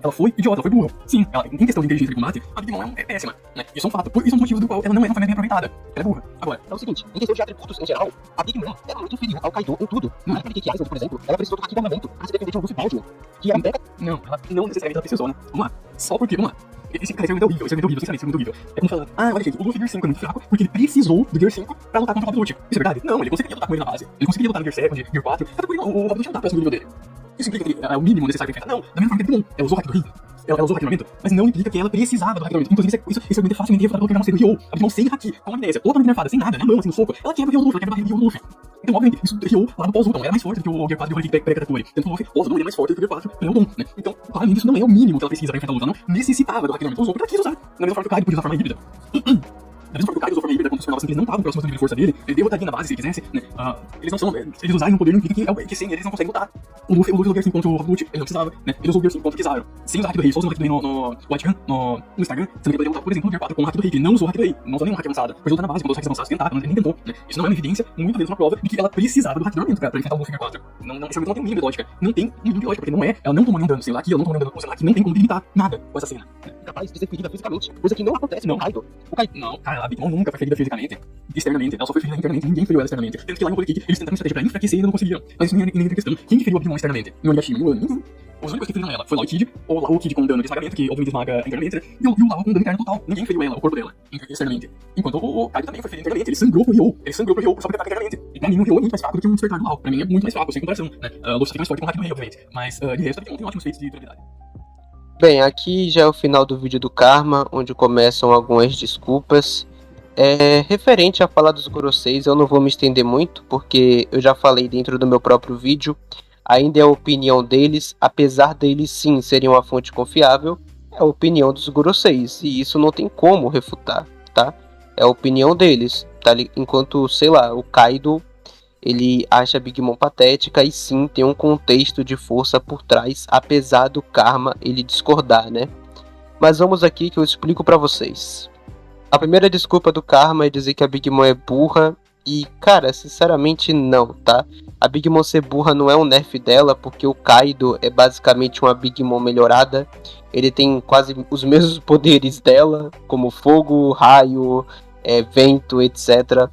Ela foi idiota, ela foi burra. Sim, ela, em questão de inteligência de combate, a Big Mom é péssima, né? Isso é um fato. Isso é um motivo do qual ela não é uma família bem aproveitada. Ela é burra. Agora, é o seguinte, em questão de atributos em geral, a Big Mom era muito inferior ao Kaido em tudo. Na época de Kiki Island, por exemplo, ela precisou do Haki do armamento pra se defender de um Luffy Baldwin, que era um Deca. Não, ela não necessariamente ela precisou, né? Vamos lá. Só porque, vamos lá. Esse cara é muito horrível, sinceramente, é muito horrível. É como falar, olha gente, o Luffy Gear 5 é muito fraco porque ele precisou do Gear 5 pra lutar contra o Rob Lute. Isso é verdade? Não, ele conseguiria lutar com ele na base. Ele conseguiria lutar no Gear 7, Gear 4, até porque o Rob Lute não tá próximo do nível dele. Isso implica que é o mínimo necessário pra enfrentar? Não, da mesma forma que a Big Mom, ela usou o Haki do Rei. Ela usou o Haki do armamento, mas não implica que ela precisava do Haki do armamento. Inclusive, esse argumento é facilmente refutado pelo Dragon Ball Z do Ryo. A Big Mom sem Haki, com uma amnésia, totalmente nerfada, sem nada, na mão, assim, no soco, ela quebra o Ryo Luffy, ela quebra a barriga do Luffy. Então, obviamente, isso Ryo lá no pós-Ultron era mais forte do que o Gear 4 de Horiki pré-Katakuri. Tanto que o Luffy pós-Ultron é mais forte do que o Gear 4 pré-Ultron, né? Então, claramente, isso não é o mínimo que ela precisa pra enfrentar a luta, ela não necessitava do Haki do armamento. Usou porque ela quis usar. Da mesma forma que o Kaido podia usar a forma híbrida. Da mesma forma que o Kaido usou a forma híbrida quando os supernovas simples não estavam próximos do nível de força dele, ele derrotaria na base se ele quisesse, né? Eles não são, se eles usarem o poder não implica que sem eles não conseguem lutar. O Luffy usou o Gear 5 contra o Rob Lute, ele não precisava, né? Ele usou o Gear 5 contra o Kizaru. Sem usar o Haki do Rei, só usando o Haki do Rei no White Gun, no Instagram, sendo que ele poderia lutar, por exemplo, no Gear 4 com o Haki do Rei, que ele não usou o Haki do Rei, não usou nenhum Haki avançado. Foi lutar na base, quando os Hakis avançados tentaram, ele nem tentou, né? Isso não é uma evidência, muito menos uma prova de que ela precisava do Haki do armamento, cara, pra enfrentar o Luffy Gear 4. Esse argumento não tem um mínimo de lógica. Não tem um mínimo de lógica, porque não é, ela não tomou nenhum dano, sei lá, aqui ela não tomou nenhum dano, sei lá, que não tem como limitar nada com essa cena. Capaz de ser ferida fisicamente, coisa que não acontece com o Kaido. O Kaido. Não, cara, a Big Mom nunca foi ferida fisicamente, externamente, ela só foi ferida internamente, ninguém feriu ela externamente. Tanto que lá em Holy Cake eles tentaram uma estratégia pra enfraquecer e ainda não conseguiram. Mas isso nem é questão. Quem que feriu a Big Mom externamente? No Onigashima, no ano? Ninguém. Os únicos que feriram ela foi lá o Kid, ou lá o Kid com dano de esmagamento, que obviamente esmaga internamente, né? E o Lau com dano interno total. Ninguém feriu ela, o corpo dela, externamente. Enquanto o Kaido também foi ferido internamente, ele sangrou pro Ryo. Ele sangrou pro Ryo só porque ataca internamente. E pra mim o Ryo é muito mais fraco do que um despertar do Lau. Pra mim é muito mais fraco, sem comparação, né? A Luffy é mais forte com o Haki no Rei, obviamente. Mas de resto, a Big Mom tem ótimos feitos de durabilidade. Bem, aqui já é o final do vídeo do Karma, onde começam algumas desculpas. Referente a falar dos Goroseis, eu não vou me estender muito, porque eu já falei dentro do meu próprio vídeo. Ainda é a opinião deles, apesar deles sim serem uma fonte confiável, é a opinião dos Goroseis, e isso não tem como refutar, tá? É a opinião deles, tá? Enquanto, sei lá, o Kaido, ele acha a Big Mom patética e sim tem um contexto de força por trás, apesar do Karma ele discordar, né? Mas vamos aqui que eu explico pra vocês. A primeira desculpa do Karma é dizer que a Big Mom é burra e, cara, sinceramente não, tá? A Big Mom ser burra não é um nerf dela, porque o Kaido é basicamente uma Big Mom melhorada. Ele tem quase os mesmos poderes dela, como fogo, raio, vento, etc.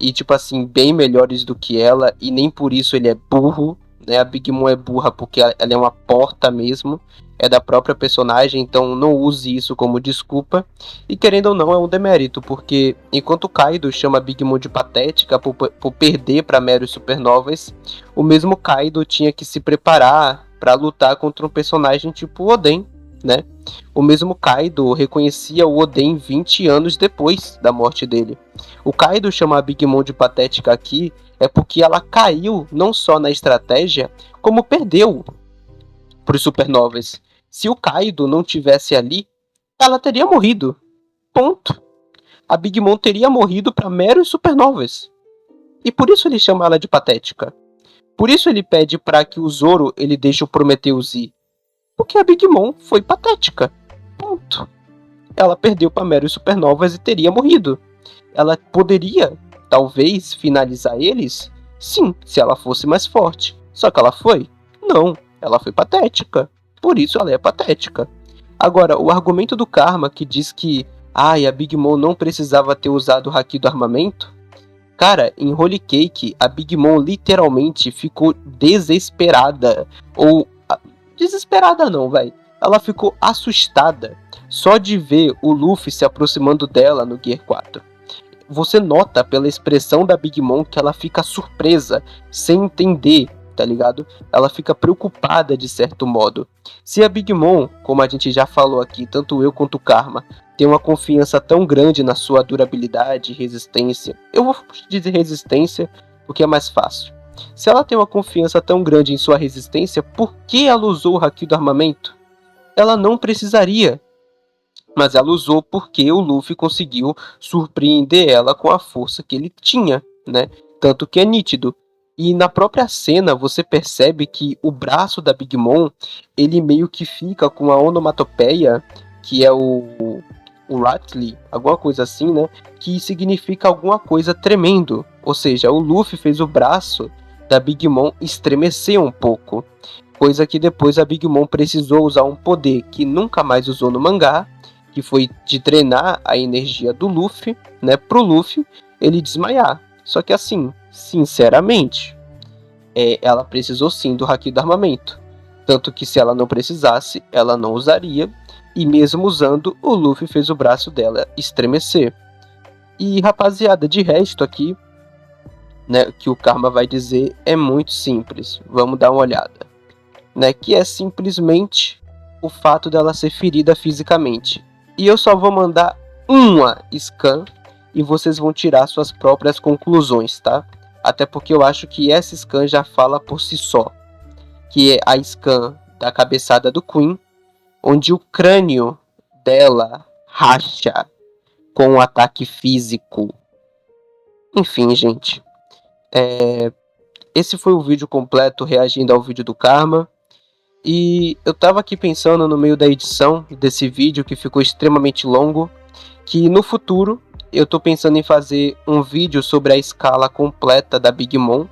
E, tipo assim, bem melhores do que ela, e nem por isso ele é burro, né? A Big Mom é burra porque ela é uma porta mesmo, é da própria personagem, então não use isso como desculpa. E querendo ou não, é um demérito, porque enquanto o Kaido chama a Big Mom de patética por perder para Meros Supernovas, o mesmo Kaido tinha que se preparar para lutar contra um personagem tipo o Oden, né? O mesmo Kaido reconhecia o Oden 20 anos depois da morte dele. O Kaido chama a Big Mom de patética aqui é porque ela caiu não só na estratégia, como perdeu para os Supernovas. Se o Kaido não tivesse ali, ela teria morrido. Ponto. A Big Mom teria morrido para meros Supernovas. E por isso ele chama ela de patética. Por isso ele pede para que o Zoro ele deixe o Prometheus ir. Porque a Big Mom foi patética. Ponto. Ela perdeu para meros Supernovas e teria morrido. Ela poderia, talvez, finalizar eles? Sim, se ela fosse mais forte. Só que ela foi? Não, ela foi patética. Por isso ela é patética. Agora, o argumento do Karma que diz que a Big Mom não precisava ter usado o Haki do armamento. Cara, em Holy Cake, a Big Mom literalmente ficou desesperada. Ou... desesperada não, velho. Ela ficou assustada só de ver o Luffy se aproximando dela no Gear 4. Você nota pela expressão da Big Mom que ela fica surpresa, sem entender, tá ligado? Ela fica preocupada de certo modo. Se a Big Mom, como a gente já falou aqui, tanto eu quanto o Karma, tem uma confiança tão grande na sua durabilidade e resistência, eu vou dizer resistência porque é mais fácil. Se ela tem uma confiança tão grande em sua resistência, por que ela usou o Haki do armamento? Ela não precisaria. Mas ela usou porque o Luffy conseguiu surpreender ela com a força que ele tinha, né? Tanto que é nítido. E na própria cena você percebe que o braço da Big Mom, ele meio que fica com a onomatopeia, que é o Rattly, alguma coisa assim, né? Que significa alguma coisa tremendo. Ou seja, o Luffy fez o braço da Big Mom estremecer um pouco. Coisa que depois a Big Mom precisou usar um poder que nunca mais usou no mangá, que foi de drenar a energia do Luffy, né, pro Luffy ele desmaiar. Só que assim, sinceramente, ela precisou sim do Haki do armamento. Tanto que se ela não precisasse, ela não usaria. E mesmo usando, o Luffy fez o braço dela estremecer. E rapaziada, de resto aqui, né, que o Karma vai dizer é muito simples. Vamos dar uma olhada. Né, que é simplesmente o fato dela ser ferida fisicamente. E eu só vou mandar uma scan e vocês vão tirar suas próprias conclusões, tá? Até porque eu acho que essa scan já fala por si só. Que é a scan da cabeçada do Queen, onde o crânio dela racha com um ataque físico. Enfim, gente. Esse foi o vídeo completo reagindo ao vídeo do Karma. E eu tava aqui pensando no meio da edição desse vídeo, que ficou extremamente longo, que no futuro eu tô pensando em fazer um vídeo sobre a escala completa da Big Mom.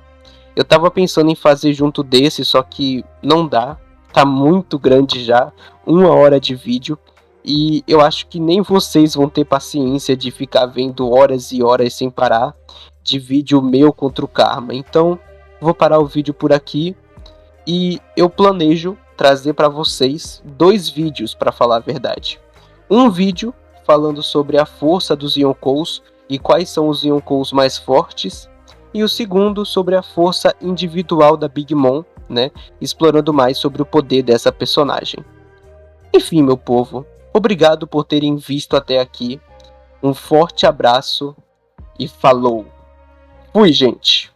Eu tava pensando em fazer junto desse, só que não dá, tá muito grande já, 1 hora de vídeo. E eu acho que nem vocês vão ter paciência de ficar vendo horas e horas sem parar de vídeo meu contra o Karma. Então, vou parar o vídeo por aqui e eu planejo trazer para vocês 2 vídeos, para falar a verdade. Um vídeo falando sobre a força dos Yonkous e quais são os Yonkous mais fortes, e o segundo sobre a força individual da Big Mom, né, explorando mais sobre o poder dessa personagem. Enfim, meu povo, obrigado por terem visto até aqui. Um forte abraço e falou. Fui, gente!